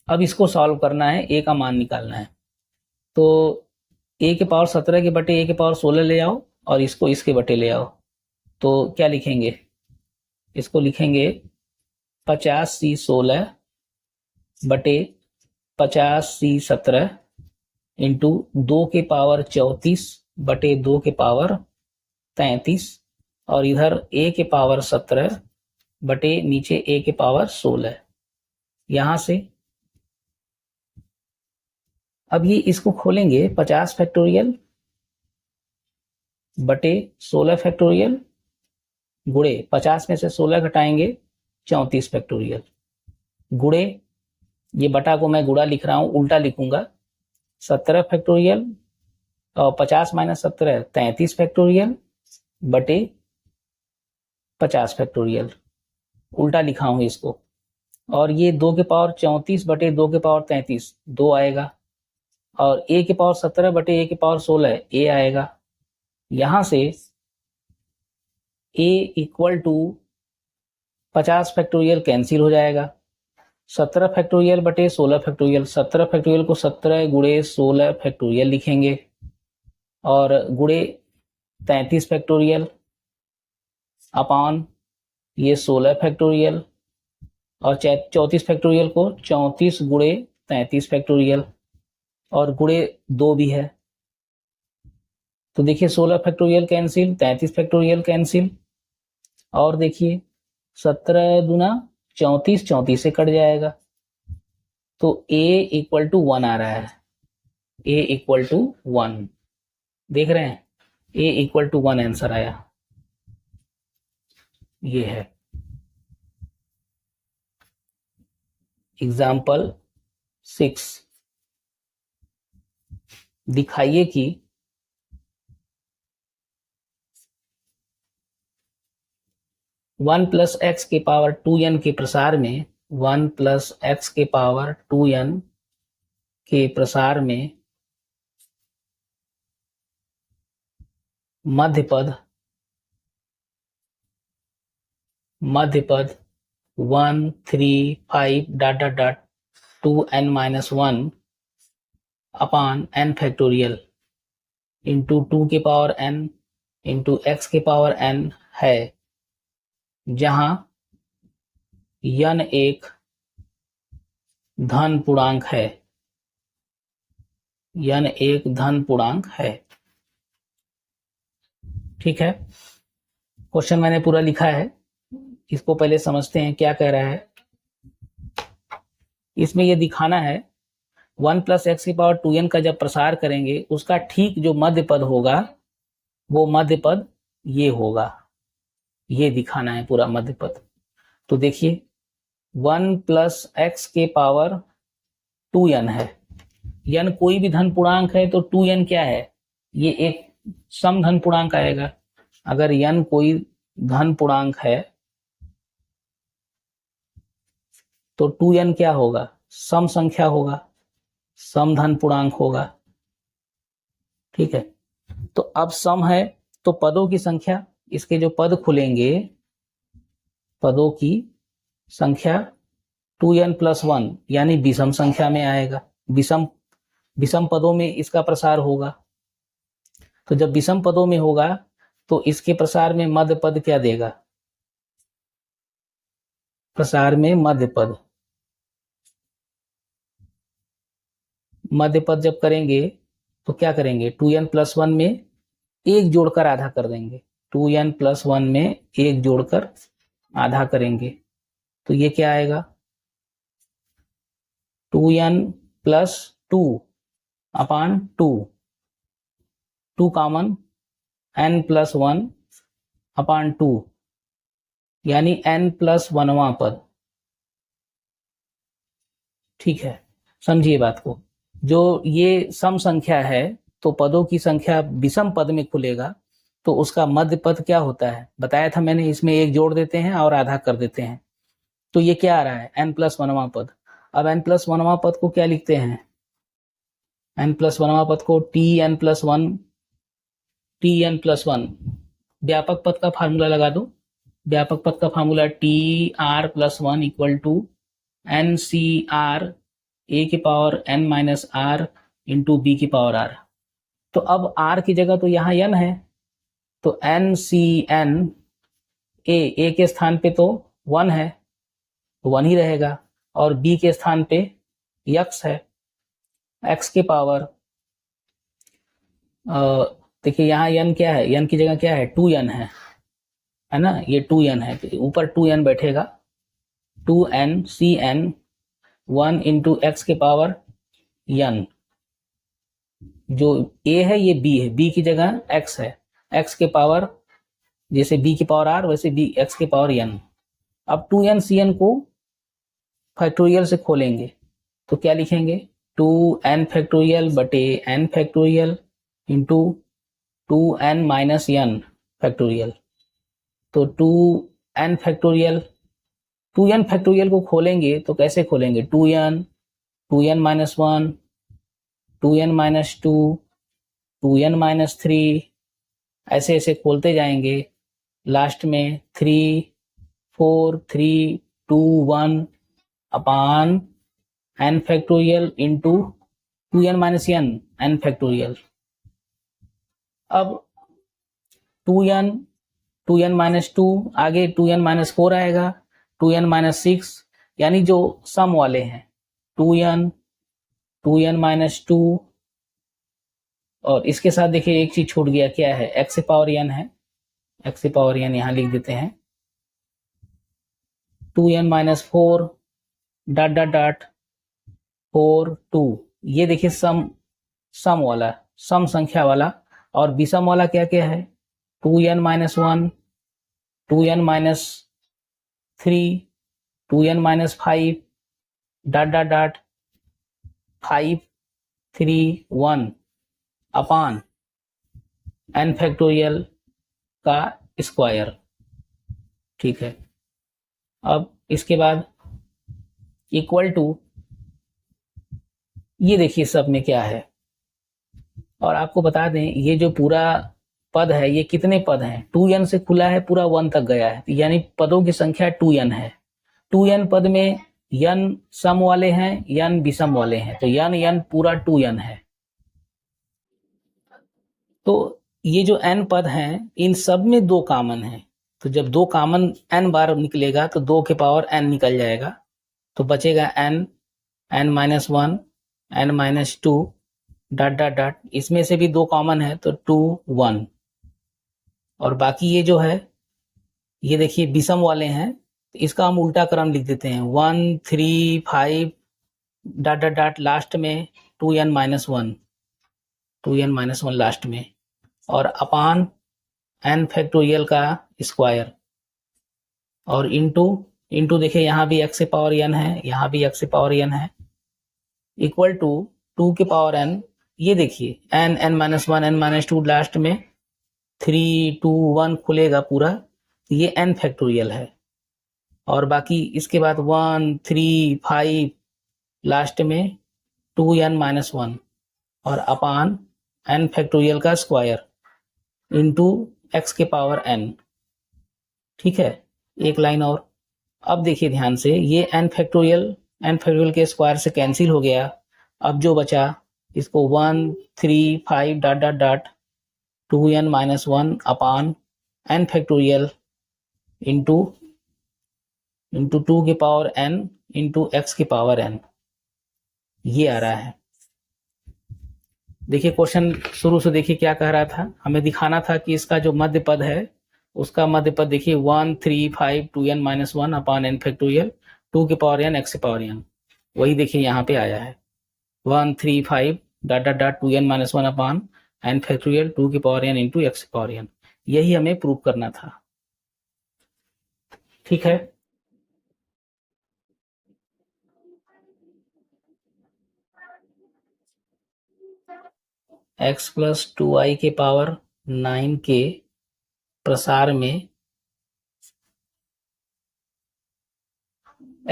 अब इसको सॉल्व करना है, a का मान निकालना है। तो a के पावर 17 के बटे a के पावर 16 ले आओ और इसको इसके बटे ले आओ, तो क्या लिखेंगे, इसको लिखेंगे 50c16 बटे 50c17 इंटू 2 के पावर 34 बटे 2 के पावर 33 और इधर a के पावर 17 बटे नीचे a के पावर 16। यहां से अब ये इसको खोलेंगे, 50 फैक्टोरियल बटे 16 फैक्टोरियल गुणे 50 में से 16 घटाएंगे 34 फैक्टोरियल गुणे, ये बटा को मैं गुणा लिख रहा हूं, उल्टा लिखूंगा, 17 फैक्टोरियल और 50 माइनस 17 33 फैक्टोरियल बटे 50 फैक्टोरियल, उल्टा लिखा हूं इसको। और ये 2 के पावर 34 बटे 2 के पावर 33 2 आएगा, और a की पावर 17 बटे a की पावर 16 a आएगा। यहां से a equal to 50 factorial cancel हो जाएगा। 17 फैक्टोरियल बटे 16 फैक्टोरियल, 17 फैक्टोरियल को 17 गुणे 16 फैक्टोरियल लिखेंगे और गुणे 33 फैक्टोरियल अपॉन ये 16 फैक्टोरियल और 34 फैक्टोरियल को 34 गुणे 33 फैक्टोरियल और गुणे 2 भी है। तो देखिए 16 फैक्टोरियल कैंसिल, 33 फैक्टोरियल कैंसिल और देखिए 17 दूना 34, 34 से कट जाएगा। तो a इक्वल टू 1 आ रहा है, a इक्वल टू 1 देख रहे हैं, a इक्वल टू 1 आंसर आया, ये है। एग्जाम्पल 6, दिखाइए कि वन प्लस एक्स के पावर 2n के प्रसार में 1 प्लस एक्स के पावर 2n के प्रसार में मध्यपद 1 3 5 dot dot dot 2n minus 1 upon n factorial into 2 के पावर n इंटू एक्स के पावर n है, जहां n एक धन पूर्णांक है, n एक धन पूर्णांक है। ठीक है, क्वेश्चन मैंने पूरा लिखा है, इसको पहले समझते हैं क्या कह रहा है। इसमें यह दिखाना है 1 प्लस एक्स की पावर 2n का जब प्रसार करेंगे उसका ठीक जो मध्य पद होगा वो मध्य पद ये होगा, ये दिखाना है पूरा मध्य पद। तो देखिए 1 प्लस एक्स के पावर 2n है, n कोई भी धन पूर्णांक है तो 2n क्या है, ये एक सम धन पूर्णांक आएगा। अगर n कोई धन पूर्णांक है तो 2n क्या होगा, सम संख्या होगा, सम धन पूर्णांक होगा। ठीक है, तो अब सम है तो पदों की संख्या, इसके जो पद खुलेंगे पदों की संख्या 2n प्लस 1 यानी विषम संख्या में आएगा, विषम पदों में इसका प्रसार होगा। तो जब विषम पदों में होगा तो इसके प्रसार में मध्य पद क्या देगा, प्रसार में मध्य पद, मध्य पद जब करेंगे तो क्या करेंगे, 2n प्लस 1 में एक जोड़कर आधा कर देंगे, 2n प्लस 1 में एक जोड़कर आधा करेंगे तो ये क्या आएगा, 2n प्लस 2 अपान 2 कॉमन n प्लस 1 अपान 2 यानी n प्लस 1वां पद। ठीक है, समझिए बात को, जो ये सम संख्या है तो पदों की संख्या विषम पद में खुलेगा तो उसका मध्य पद क्या होता है, बताया था मैंने, इसमें एक जोड़ देते हैं और आधा कर देते हैं। तो ये क्या आ रहा है, n प्लस 1वां पद। अब n प्लस 1वां पद को क्या लिखते हैं, n प्लस 1वां पद को tn प्लस 1, tn प्लस 1, व्यापक पद का फार्मूला लगा दो, व्यापक पद का formula tr plus 1 equal to ncr a की power n minus r into b की पावर r। तो अब r की जगह तो यहाँ n है तो ncn a के स्थान पे तो 1 है, 1 ही रहेगा, और b के स्थान पे x है, x के पावर देखिए यहाँ n क्या है, n की जगह क्या है, 2n है ना, ये 2n है, ऊपर 2n बैठेगा, 2n cn 1 इंटू एक्स के पावर n, जो a है ये b है, b की जगह x है, x के पावर जैसे b की पावर r वैसे b x के पावर n। अब 2n cn को फैक्टोरियल से खोलेंगे तो क्या लिखेंगे, 2n फैक्टोरियल बटे n factorial into 2n minus n factorial. तो 2n फैक्टोरियल, 2n फैक्टोरियल को खोलेंगे तो कैसे खोलेंगे, 2n माइनस 1, 2n-2, 2n-3, ऐसे ऐसे खोलते जाएंगे। लास्ट में 3, 4, 3, 2, 1 अपान n factorial into 2n-n n factorial. अब 2n, 2n-2, आगे 2n-4 आएगा, 2n-6, यानी जो सम वाले हैं 2n, 2n-2, और इसके साथ देखिए एक चीज छूट गया, क्या है, x पावर n है, x पावर n यहां लिख देते हैं, 2n-4 डॉट डॉट डॉट 4, 2, ये देखिए सम वाला, सम संख्या वाला। और विषम वाला क्या क्या है, 2n-1, 2n-3, 2n-5 dot dot dot 5, 3, 1 अपान n फैक्टोरियल का स्क्वायर। ठीक है, अब इसके बाद इक्वल टू, ये देखिए सब में क्या है, और आपको बता दें ये जो पूरा पद है ये कितने पद हैं, 2n से खुला है, पूरा 1 तक गया है, यानी पदों की संख्या 2n है। 2n पद में n सम वाले हैं, n विषम वाले हैं, तो n पूरा 2n है। तो ये जो n पद हैं इन सब में 2 कॉमन है, तो जब 2 कॉमन n बार निकलेगा तो 2 के पावर n निकल जाएगा, तो बचेगा n, n-1, n-2 dot dot dot, इसमें से भी 2 कॉमन है तो 2, 1, और बाकी ये जो है ये देखिए विषम वाले हैं, तो इसका हम उल्टा क्रम लिख देते हैं, 1, 3, 5 डॉट डॉट डॉट, लास्ट में 2n-1, 2n-1 लास्ट में, और अपान n फैक्टोरियल का स्क्वायर, और इंटू देखिए यहाँ भी x से पावर n है, यहाँ भी x से पावर n है, इक्वल टू 2 के पावर n, ये देखिए n, n-1, n-2, लास्ट में 3, 2, 1 खुलेगा पूरा, ये n फैक्टोरियल है, और बाकी इसके बाद 1, 3, 5 लास्ट में 2n-1 और अपान n फैक्टोरियल का स्क्वायर इंटू x के पावर n। ठीक है, एक लाइन और। अब देखिए ध्यान से, ये n फैक्टोरियल के स्क्वायर से कैंसिल हो गया, अब जो बचा इसको 1, 3, 5 डॉट डॉट डॉट 2n-1 अपान n फैक्टोरियल इंटू 2 के पावर n इंटू x के पावर n, ये आ रहा है। देखिए क्वेश्चन शुरू से देखिए क्या कह रहा था, हमें दिखाना था कि इसका जो मध्य पद है उसका मध्य पद देखिए 1, 3, 5 2n-1 अपान n फैक्टोरियल 2 के पावर n x के पावर n, वही देखिए यहाँ पे आया है 1, 3, 5 डॉट डॉट डॉट 2n-1 अपान n फैक्टोरियल 2 के पावर n इंटू x के पावर n, यही हमें प्रूव करना था। ठीक है, x प्लस 2i के पावर 9 के प्रसार में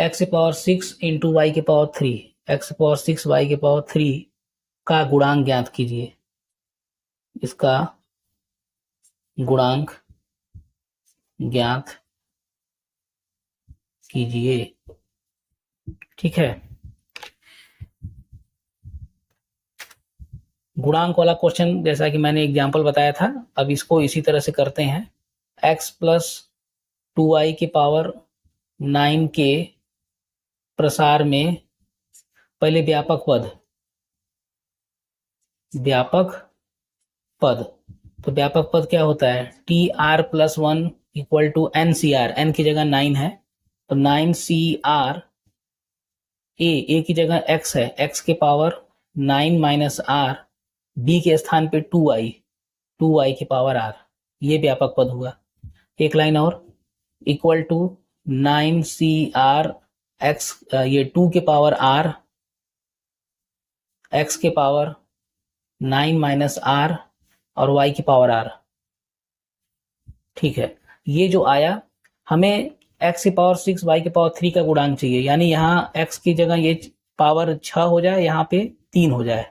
x की पावर 6 इंटू वाई की पावर 3, x की पावर 6 y की पावर 3 का गुणांक ज्ञात कीजिए, इसका गुणांक ज्ञात कीजिए। ठीक है, गुणांक वाला क्वेश्चन जैसा कि मैंने एग्जांपल बताया था, अब इसको इसी तरह से करते हैं। x प्लस 2i की पावर 9 के प्रसार में पहले व्यापक पद, तो व्यापक पद क्या होता है, tr+1 equal to ncr, n की जगह 9 है तो 9cr, a की जगह x है, x के पावर 9 माइनस r, b के स्थान पे 2i के पावर r, ये व्यापक पद हुआ। एक लाइन और, इक्वल टू 9cr x, ये 2 के पावर r, x के पावर 9 माइनस r और y की पावर r। ठीक है, ये जो आया, हमें x की पावर 6 y की पावर 3 का गुणांक चाहिए, यानी यहाँ x की जगह ये पावर 6 हो जाए, यहाँ पे 3 हो जाए,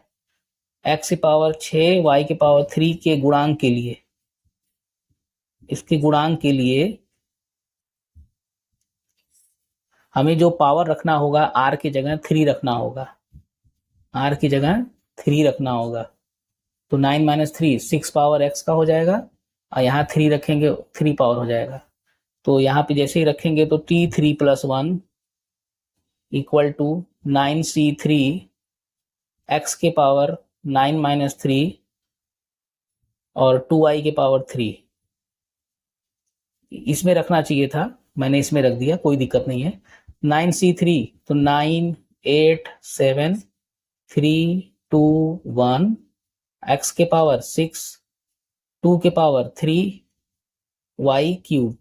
x की पावर 6 y की पावर 3 के गुणांक के लिए, इसके गुणांक के लिए हमें जो पावर रखना होगा r की जगह 3 रखना होगा, r की जगह 3 रखना होगा। तो 9 माइनस 3 6 पावर x का हो जाएगा और यहाँ 3 रखेंगे 3 पावर हो जाएगा। तो यहाँ पे जैसे ही रखेंगे तो t3 plus 1 equal to 9c3 x के पावर 9 माइनस 3 और 2y के पावर 3। इसमें रखना चाहिए था, मैंने इसमें रख दिया, कोई दिक्कत नहीं है। 9c3 तो 9 8 7 3 2 1 x के पावर 6 2 के पावर 3 y क्यूब।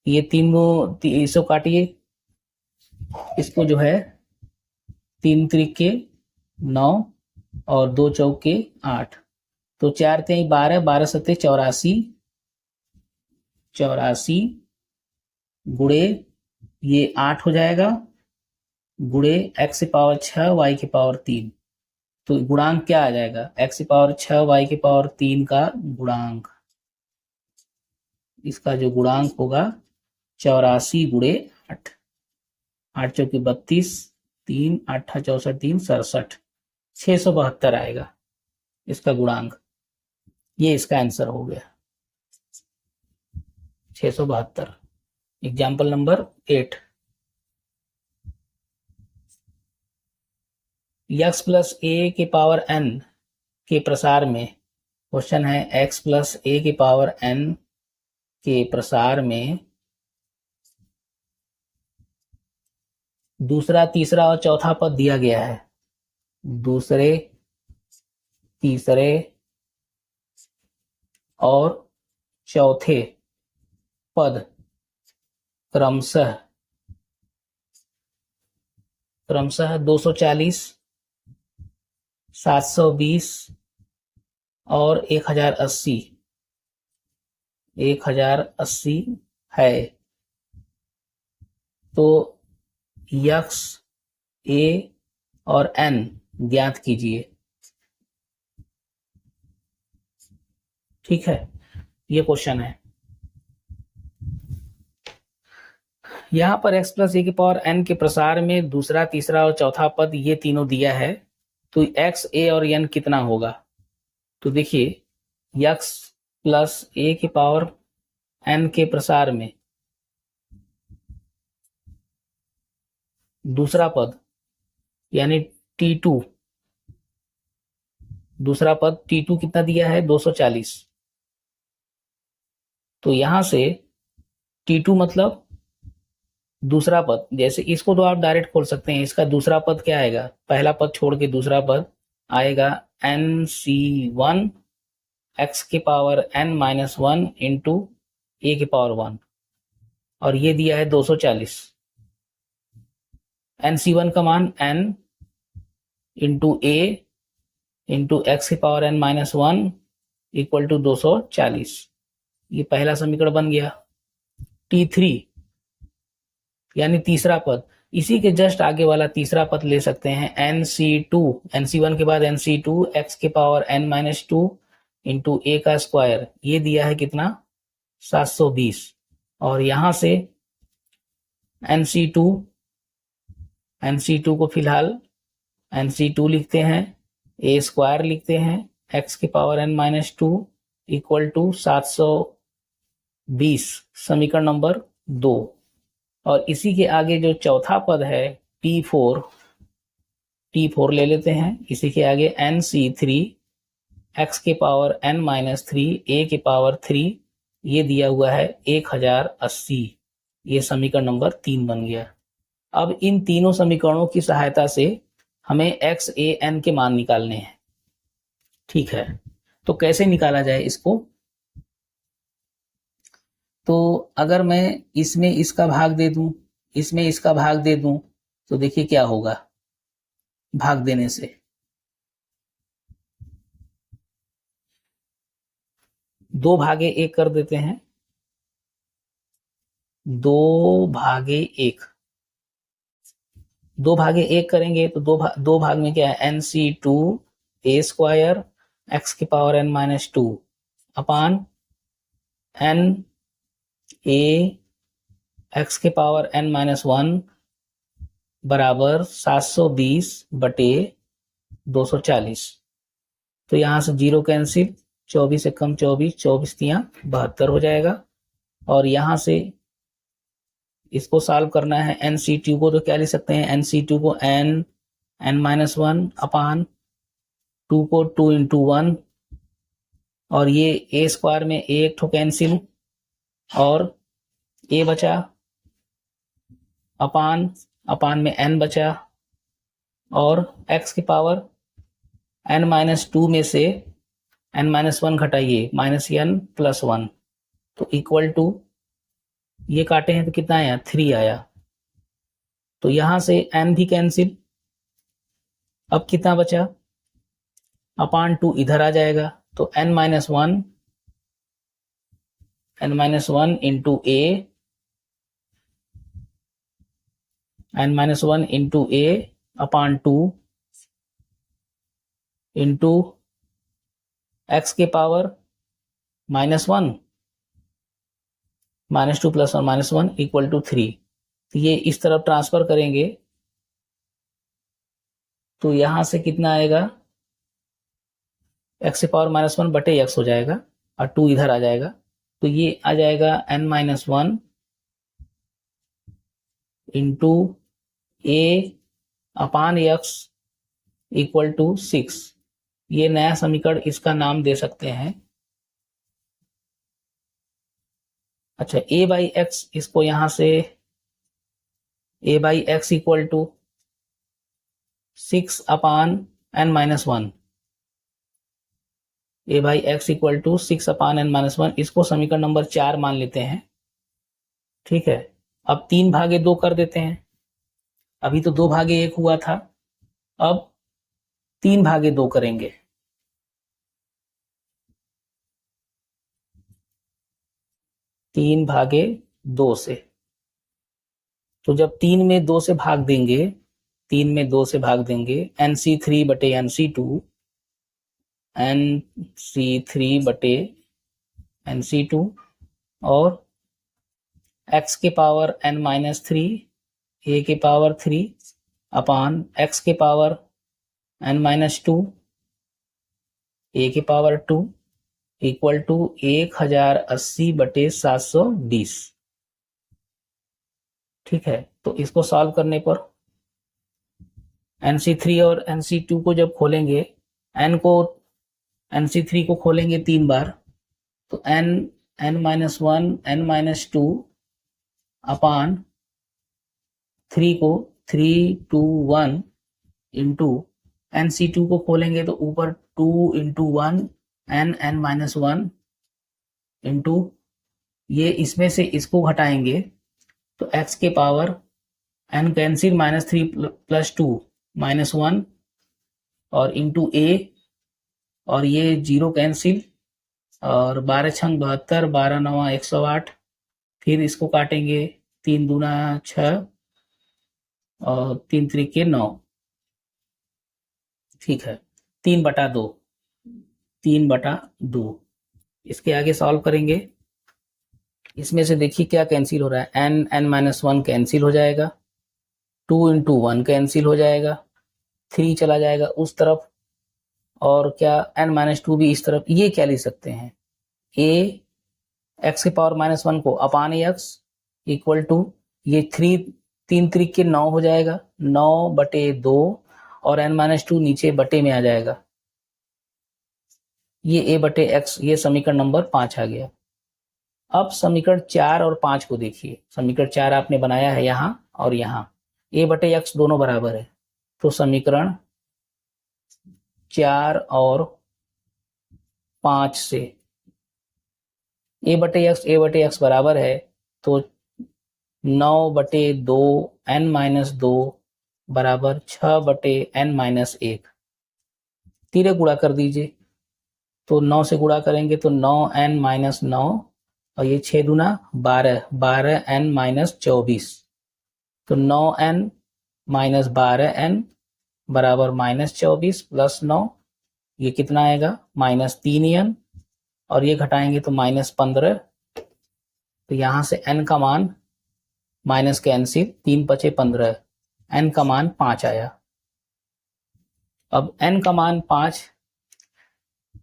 ये तीनों इसको काटिए, इसको जो है 3 त्रिके 9 और 2 चौके 8, तो 4 3 12 12 सत्ते 84 84 गुड़े ये 8 हो जाएगा गुड़े x की पावर 6 y की पावर 3। तो गुणांक क्या आ जाएगा, x की पावर 6 y की पावर 3 का गुणांक, इसका जो गुणांक होगा 84 गुड़े 8, 8 चौके 32 3 8 64 3 67 672 आएगा इसका गुणांक। ये इसका आंसर हो गया 672। Example number 8। x प्लस ए के पावर n के प्रसार में, क्वेश्चन है x प्लस ए के पावर n के प्रसार में दूसरा तीसरा और चौथा पद दिया गया है। दूसरे तीसरे और चौथे पद क्रमशः 240 720 और 1080 है। तो x a और n ज्ञात कीजिए। ठीक है, ये क्वेश्चन है। यहां पर x प्लस ए की पावर n के प्रसार में दूसरा तीसरा और चौथा पद ये तीनों दिया है, तो x a और n कितना होगा। तो देखिए x प्लस ए की पावर n के प्रसार में दूसरा पद यानी t2, दूसरा पद t2 कितना दिया है 240। तो यहां से t2 मतलब दूसरा पद, जैसे इसको तो आप डायरेक्ट खोल सकते हैं, इसका दूसरा पद क्या आएगा, पहला पद छोड़ के दूसरा पद आएगा nc1 x के पावर n माइनस 1 इंटू ए के पावर 1, और ये दिया है 240। nc1 का मान n into a into x की power n minus 1 equal to 240। ये पहला समीकरण बन गया। t3 यानी तीसरा पद, इसी के जस्ट आगे वाला तीसरा पद ले सकते हैं nc2, nc1 के बाद nc2 x के पावर n माइनस 2 इंटू ए का स्क्वायर, ये दिया है कितना 720। और यहां से nc2 को फिलहाल nc2 लिखते हैं, ए स्क्वायर लिखते हैं, x के power n minus 2 equal to 720, समीकरण नंबर 2। और इसी के आगे जो चौथा पद है t4 ले लेते हैं, इसी के आगे nc3 x के पावर n माइनस 3 a के पावर 3, ये दिया हुआ है 1080। ये समीकरण नंबर 3 बन गया। अब इन तीनों समीकरणों की सहायता से हमें x a n के मान निकालने हैं। ठीक है, तो कैसे निकाला जाए इसको। तो अगर मैं इसमें इसका भाग दे दूं, इसमें इसका भाग दे दूं, तो देखिए क्या होगा भाग देने से। 2 भागे 1 कर देते हैं, 2 भागे 1, 2 भागे 1 करेंगे तो दो भाग में क्या है nc2 ए स्क्वायर एक्स की पावर n माइनस 2 अपान n ए एक्स की पावर n माइनस 1 बराबर 720 बटे 240। तो यहां से 0 कैंसिल, 24 से कम 24, 24 तियां 72 हो जाएगा। और यहां से इसको सॉल्व करना है NC2 को, तो क्या लिख सकते हैं NC2 को n माइनस 1 अपान 2 को 2 इंटू 1, और ये ए स्क्वायर में ए एक ठो कैंसिल और ए बचा, अपान में n बचा, और x की पावर n माइनस 2 में से n माइनस 1 घटाइए माइनस n प्लस 1, तो इक्वल टू ये काटे हैं तो कितना आया 3 आया। तो यहां से n भी कैंसिल, अब कितना बचा अपान 2 इधर आ जाएगा, तो n minus 1 into a, n minus 1 into a upon 2 into x के power minus 1 minus 2 plus 1 minus 1 equal to 3। तो ये इस तरफ ट्रांसफर करेंगे तो यहां से कितना आएगा एक्स की पावर माइनस 1 बटे एक्स हो जाएगा और 2 इधर आ जाएगा, तो ये आ जाएगा n minus 1 into a upon x equal to 6। ये नया समीकरण, इसका नाम दे सकते हैं, अच्छा a बाई एक्स, इसको यहां से a by x equal to 6 upon n minus 1, a by x equal to 6 upon n minus 1, इसको समीकरण नंबर 4 मान लेते हैं। ठीक है, अब 3 भागे 2 कर देते हैं, अभी तो 2 भागे 1 हुआ था, अब 3 भागे 2 करेंगे। तीन भागे 2 से, तो जब 3 में 2 से भाग देंगे, 3 में 2 से भाग देंगे NC3 बटे NC2, NC3 बटे NC2, और x के पावर n माइनस 3 a के पावर 3 अपान x के पावर n माइनस 2 a के पावर 2 इक्वल टू 1080 बटे 720। ठीक है, तो इसको सॉल्व करने पर NC3 और NC2 को जब खोलेंगे, NC3 को खोलेंगे 3 बार, तो n माइनस 1 n माइनस 2 अपान 3 को 3 2 1 इंटू NC2 को खोलेंगे तो ऊपर 2 इंटू 1 n माइनस 1 इंटू ये, इसमें से इसको घटाएंगे तो x के power n cancel minus 3 plus 2 minus 1 और इंटू a, और ये 0 कैंसिल, और 12 छंग 72, 12 नवा 108, फिर इसको काटेंगे 3 दूना 6 और 3 त्रिके 9। ठीक है, 3/2, 3/2। इसके आगे सॉल्व करेंगे, इसमें से देखिए क्या कैंसिल हो रहा है, n माइनस 1 कैंसिल हो जाएगा, 2 इंटू 1 कैंसिल हो जाएगा, 3 चला जाएगा उस तरफ, और क्या n माइनस 2 भी इस तरफ। ये क्या लिख सकते हैं, a x के पावर माइनस 1 को अपान x इक्वल टू ये 3 त्रिके 9 हो जाएगा, 9/2, और n माइनस 2 नीचे बटे में आ जाएगा, ये a बटे x, ये समीकरण नंबर 5 आ गया। अब समीकरण 4 और 5 को देखिए, समीकरण 4 आपने बनाया है यहाँ और यहाँ, a बटे x दोनों बराबर है, तो समीकरण 4 और 5 से a बटे x बराबर है, तो 9/2 n माइनस 2 बराबर 6/n माइनस 1। तीरे गुणा कर दीजिए, तो 9 से गुणा करेंगे तो 9n माइनस 9, और ये 6 दूना 12, 12n माइनस 24, तो 9n माइनस 12n बराबर माइनस 24 प्लस 9, ये कितना आएगा -3n, और ये घटाएंगे तो -15। तो यहां से n का मान माइनस कैंसिल, 3 बचे 15, n का मान 5 आया। अब n का मान 5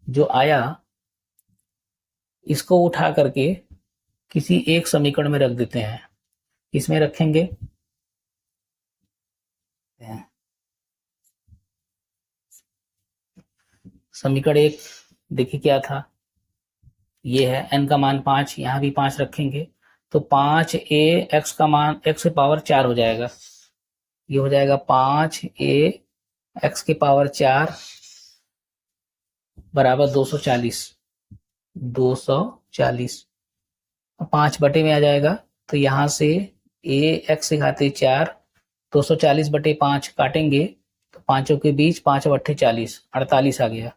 जो आया, इसको उठा करके किसी एक समीकरण में रख देते हैं। किसमें रखेंगे? समीकरण 1 देखिए क्या था, ये है n का मान 5, यहाँ भी 5 रखेंगे तो 5a x का मान x की पावर 4 हो जाएगा। ये हो जाएगा 5a x की पावर 4 बराबर 240। 240 5 बटे में आ जाएगा, तो यहाँ से a x की घाते 4, 240 बटे 5 काटेंगे तो पांचों के बीच 5 बट्ठे 40, 48 आ गया।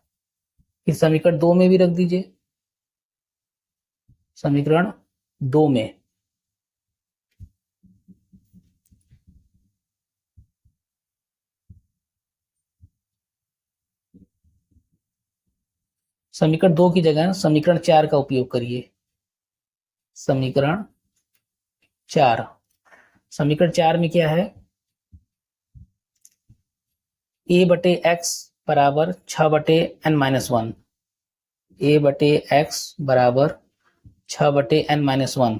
इस समीकरण 2 में भी रख दीजिए। समीकरण 2 में समीकरण 2 की जगह समीकरण 4 का उपयोग करिए। समीकरण 4, समीकरण 4 में क्या है, a बटे x बराबर 6 बटे n-1, a बटे x बराबर 6 बटे n-1,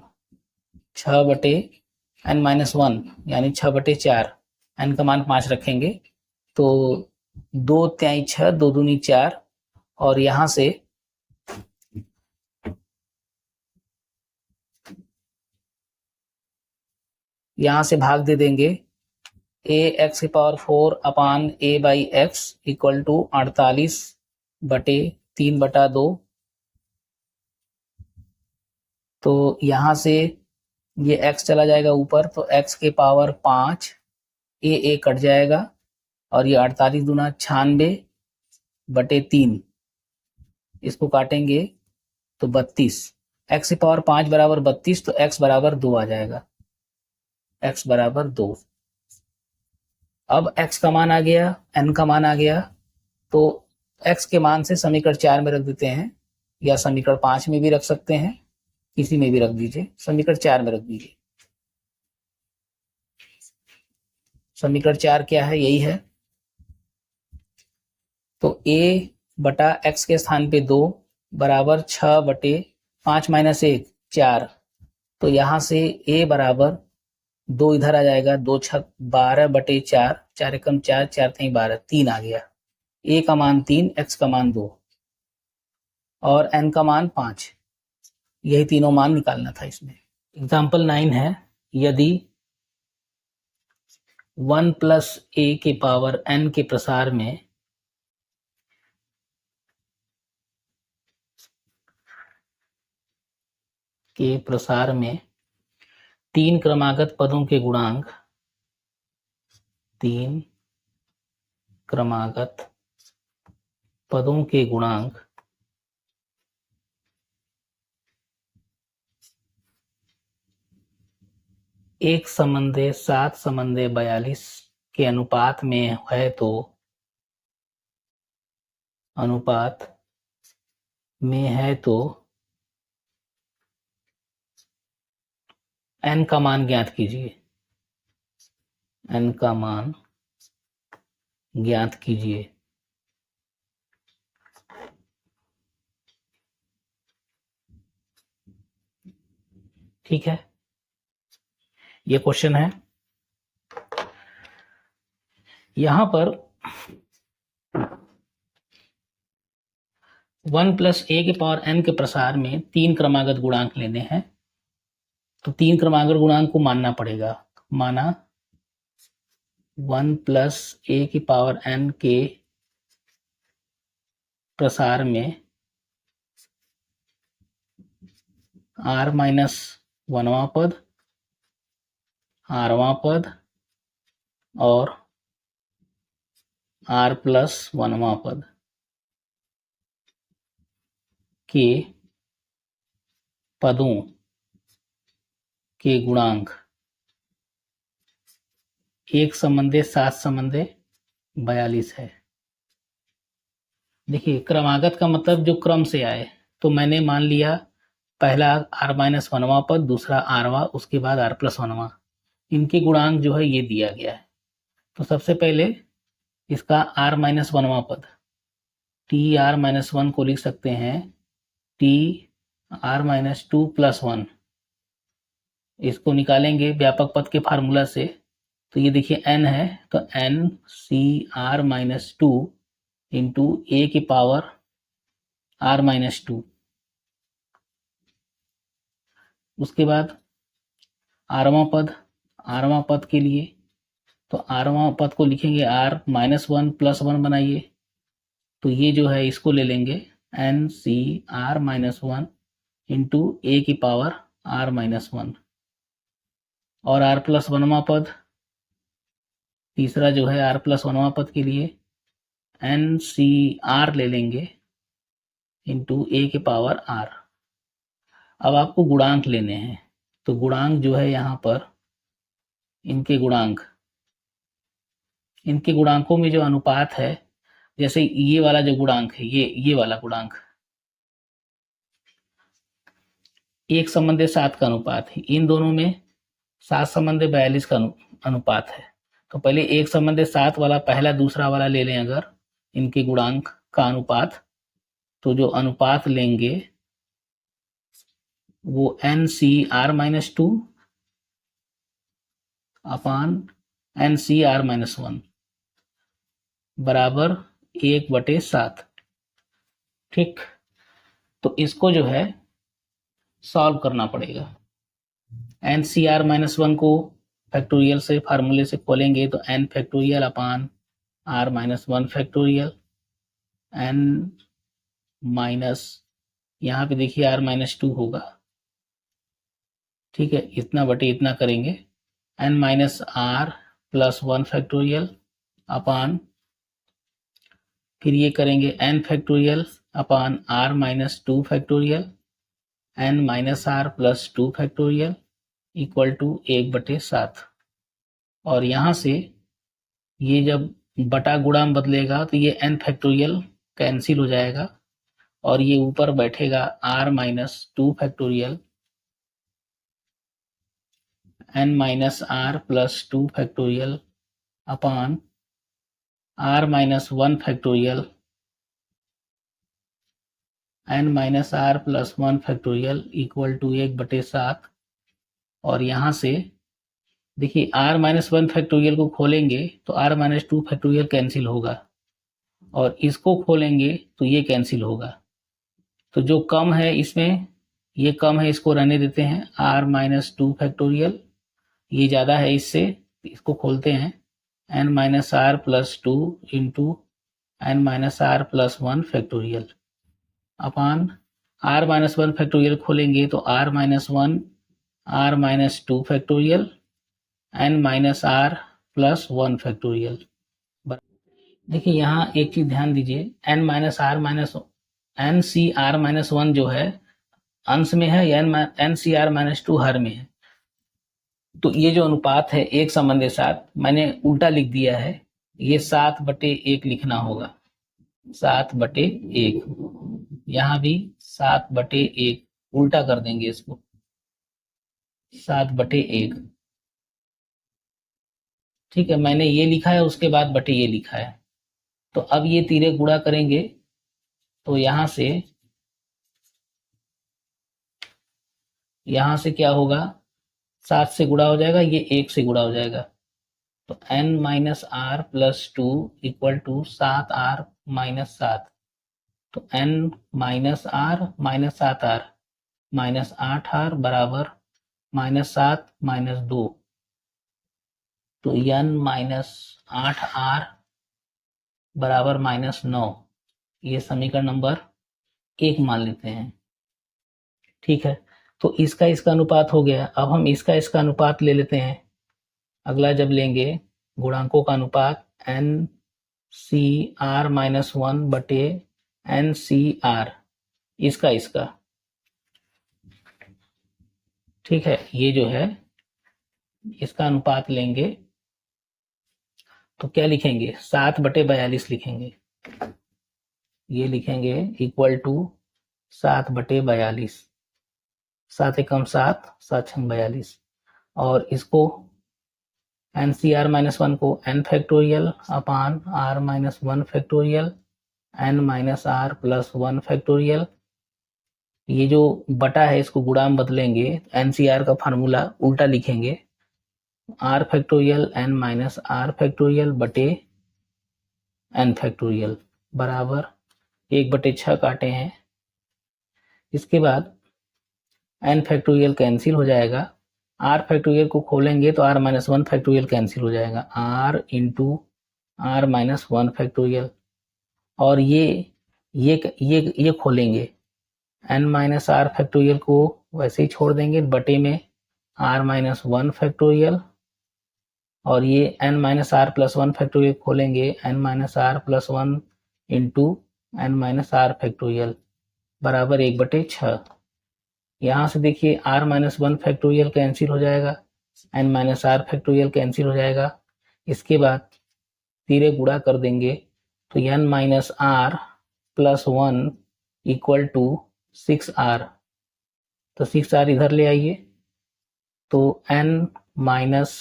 6 बटे n-1 यानी 6 बटे 4, n का मान 5 रखेंगे तो 2 त्याई 6, 2 दूनी 4, और यहां से भाग दे देंगे। a x की power 4 upon a by x equal to 48 बटे 3/2। तो यहां से ये x चला जाएगा ऊपर, तो x की पावर 5, a कट जाएगा, और ये 48 दूना 96 बटे 3, इसको काटेंगे तो 32। x की पावर 5 बराबर 32, तो x बराबर 2 आ जाएगा। x बराबर 2। अब x का मान आ गया, n का मान आ गया, तो x के मान से समीकरण 4 में रख देते हैं, या समीकरण 5 में भी रख सकते हैं, किसी में भी रख दीजिए। समीकरण 4 में रख दीजिए। समीकरण 4 क्या है, यही है। तो a बटा x के स्थान पे 2 बराबर 6 बटे 5 माइनस 1 4, तो यहां से a बराबर 2 इधर आ जाएगा, 2 6 12 बटे 4, 4 एकम 4, 4 3 12, 3 आ गया। a का मान 3, x का मान 2 और n का मान 5, यही तीनों मान निकालना था इसमें। एग्जाम्पल 9 है, यदि 1 प्लस a के पावर n के प्रसार में तीन क्रमागत पदों के गुणांक, 3 क्रमागत पदों के गुणांक एक संबंधे 7 संबंधे 42 के अनुपात में है, तो n का मान ज्ञात कीजिए। n का मान ज्ञात कीजिए। ठीक है, ये क्वेश्चन है। यहां पर 1 प्लस a के पावर n के प्रसार में तीन क्रमागत गुणांक लेने हैं, तो तीन क्रमागत गुणांक को मानना पड़ेगा। माना 1 प्लस a की पावर n के प्रसार में r माइनस 1वां पद, rवां पद और r प्लस 1वां पद के पदों के गुणांक एक संबंधे 7 संबंधे 42 है। देखिए क्रमागत का मतलब जो क्रम से आए, तो मैंने मान लिया पहला r माइनस वनवा पद, दूसरा आरवा, उसके बाद r प्लस वनवा, इनके गुणांक जो है ये दिया गया है। तो सबसे पहले इसका r माइनस वनवा पद टी आर माइनस वन को लिख सकते हैं T R minus two plus one, इसको निकालेंगे व्यापक पद के फार्मूला से। तो ये देखिए n है, तो n C are minus two into A की पावर आर माइनस टू। उसके बाद आरवां पद के लिए, तो आरवां पद को लिखेंगे R minus one plus one बनाइए, तो ये जो है इसको ले लेंगे N C R minus one into A की पावर आर माइनस वन। और आर प्लस वनवा पद, तीसरा जो है आर प्लस वनवा पद के लिए एन सी आर ले लेंगे इंटू ए के पावर आर। अब आपको गुणांक लेने हैं, तो गुणांक जो है यहाँ पर इनके गुणांकों में जो अनुपात है, जैसे ये वाला जो गुणांक है, ये वाला गुणांक 1:7 का अनुपात है, इन दोनों में 7:42 का अनुपात है। तो पहले 1:7 वाला पहला दूसरा वाला ले लें अगर इनके गुणांक का अनुपात, तो जो अनुपात लेंगे वो n C R minus two upon n C R minus one बराबर 1/7। ठीक, तो इसको जो है सॉल्व करना पड़ेगा। N C R minus one को फैक्टोरियल से फार्मूले से खोलेंगे तो n factorial upon are minus one factorial, N minus, यहाँ पे देखिए आर माइनस टू होगा, ठीक है, इतना बटे इतना करेंगे, N minus are plus one factorial upon, फिर ये करेंगे N factorial upon are minus two factorial, N minus are plus two factorial equal to 1/7। और यहाँ से ये जब बटा गुणा में बदलेगा तो ये एन फैक्टोरियल कैंसिल हो जाएगा और ये ऊपर बैठेगा r minus two factorial N minus are plus two factorial upon are minus one factorial N minus are plus one factorial equal to 1/7। और यहाँ से देखिए आर माइनस वन फैक्टोरियल को खोलेंगे तो r minus two factorial cancel होगा और इसको खोलेंगे तो ये कैंसिल होगा। तो जो कम है इसमें, ये कम है, इसको रहने देते हैं, आर माइनस टू फैक्टोरियल, ये ज़्यादा है इससे, इसको खोलते हैं, n minus are plus two into N minus are plus one factorial upon are minus one factorial खोलेंगे तो r minus one r minus two factorial N minus are plus one factorial. देखिए यहाँ एक चीज ध्यान दीजिए, n minus r minus n C R minus one जो है अंश में है या n C R minus two हर में है। तो ये जो अनुपात है 1:7 मैंने उल्टा लिख दिया है, ये 7/1 लिखना होगा, 7/1, यहाँ भी 7/1 उल्टा कर देंगे इसको, 7/1। ठीक है, मैंने ये लिखा है, उसके बाद बटे ये लिखा है। तो अब ये तीरे गुणा करेंगे तो यहाँ से क्या होगा, 7 से गुणा हो जाएगा, ये 1 से गुणा हो जाएगा, तो n minus are plus two equal to 7r minus 7, तो n minus r minus 7r minus 8r बराबर माइनस 7 माइनस 2, तो n माइनस 8r बराबर माइनस 9। ये समीकरण नंबर 1 मान लेते हैं। ठीक है, तो इसका अनुपात हो गया। अब हम इसका अनुपात ले लेते हैं। अगला जब लेंगे गुणांकों का अनुपात n C R minus one बटे एन सी आर, इसका ठीक है, ये जो है इसका अनुपात लेंगे तो क्या लिखेंगे, 7/42 लिखेंगे। ये लिखेंगे इक्वल टू 7/42, 7 एकम 7, 7 छंग 42, और इसको N C R minus one को N factorial upon are minus one factorial N minus are plus one factorial, ये जो बटा है इसको गुणा में बदलेंगे, एन सी आर का फार्मूला उल्टा लिखेंगे, R factorial N minus R factorial बटे एन फैक्टोरियल बराबर 1/6 काटे हैं। इसके बाद एन फैक्टोरियल कैंसिल हो जाएगा, आर फैक्टोरियल को खोलेंगे तो r minus one factorial cancel हो जाएगा, r into r minus one factorial, और ये खोलेंगे, एन माइनस आर फैक्टोरियल को वैसे ही छोड़ देंगे, बटे में आर माइनस वन फैक्टोरियल, और ये N minus are plus one factorial खोलेंगे, N minus are plus one into N minus R factorial बराबर 1/6। यहाँ से देखिए R minus one factorial cancel हो जाएगा, N minus R factorial cancel हो जाएगा। इसके बाद सीधे गुणा कर देंगे तो N minus are plus one equal to 6r, तो 6r इधर ले आइए, तो n minus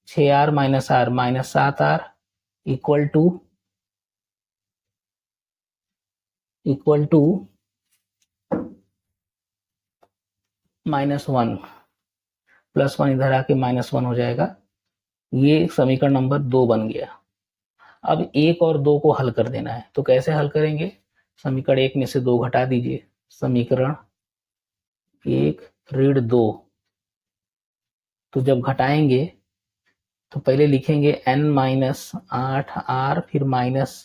6r minus r minus 7r equal to -1, +1 इधर आके -1 हो जाएगा। ये समीकरण नंबर 2 बन गया। अब 1 और 2 को हल कर देना है, तो कैसे हल करेंगे? समीकरण 1 में से 2 घटा दीजिए, समीकरण 1 ऋण 2, तो जब घटाएंगे तो पहले लिखेंगे n माइनस 8r फिर माइनस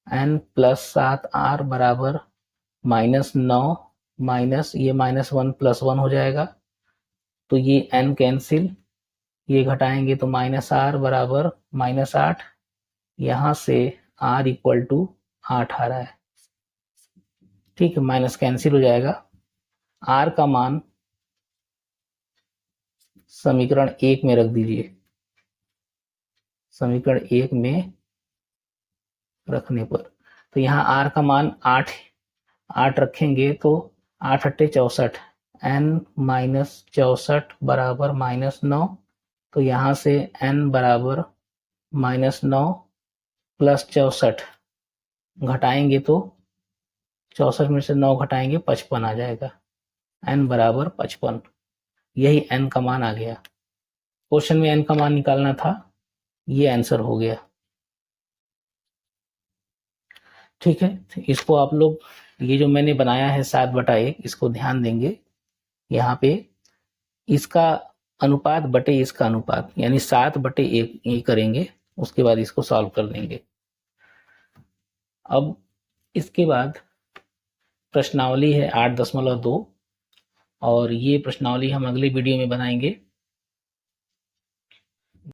n प्लस 7r बराबर -9 माइनस ये -1 +1 हो जाएगा, तो ये n कैंसिल, ये घटाएंगे तो -r बराबर -8, यहाँ से r इक्वल टू 8 आ रहा है। ठीक है, माइनस कैंसिल हो जाएगा। r का मान समीकरण 1 में रख दीजिए, समीकरण 1 में रखने पर तो यहाँ r का मान 8 रखेंगे तो 8 अट्ठे 64, n माइनस 64 बराबर -9, तो यहाँ से n बराबर -9 प्लस 64 घटाएंगे तो 64 में से 9 घटाएंगे 55 आ जाएगा, n बराबर 55। यही n का मान आ गया। क्वेश्चन में n का मान निकालना था, ये आंसर हो गया। ठीक है, इसको आप लोग, ये जो मैंने बनाया है 7/1, इसको ध्यान देंगे, यहाँ पे इसका अनुपात बटे इसका अनुपात, यानी 7/1 ये करेंगे, उसके बाद इसको सॉल्व कर देंगे। अब इसके बाद प्रश्नावली है 8.2, और ये प्रश्नावली हम अगले वीडियो में बनाएंगे।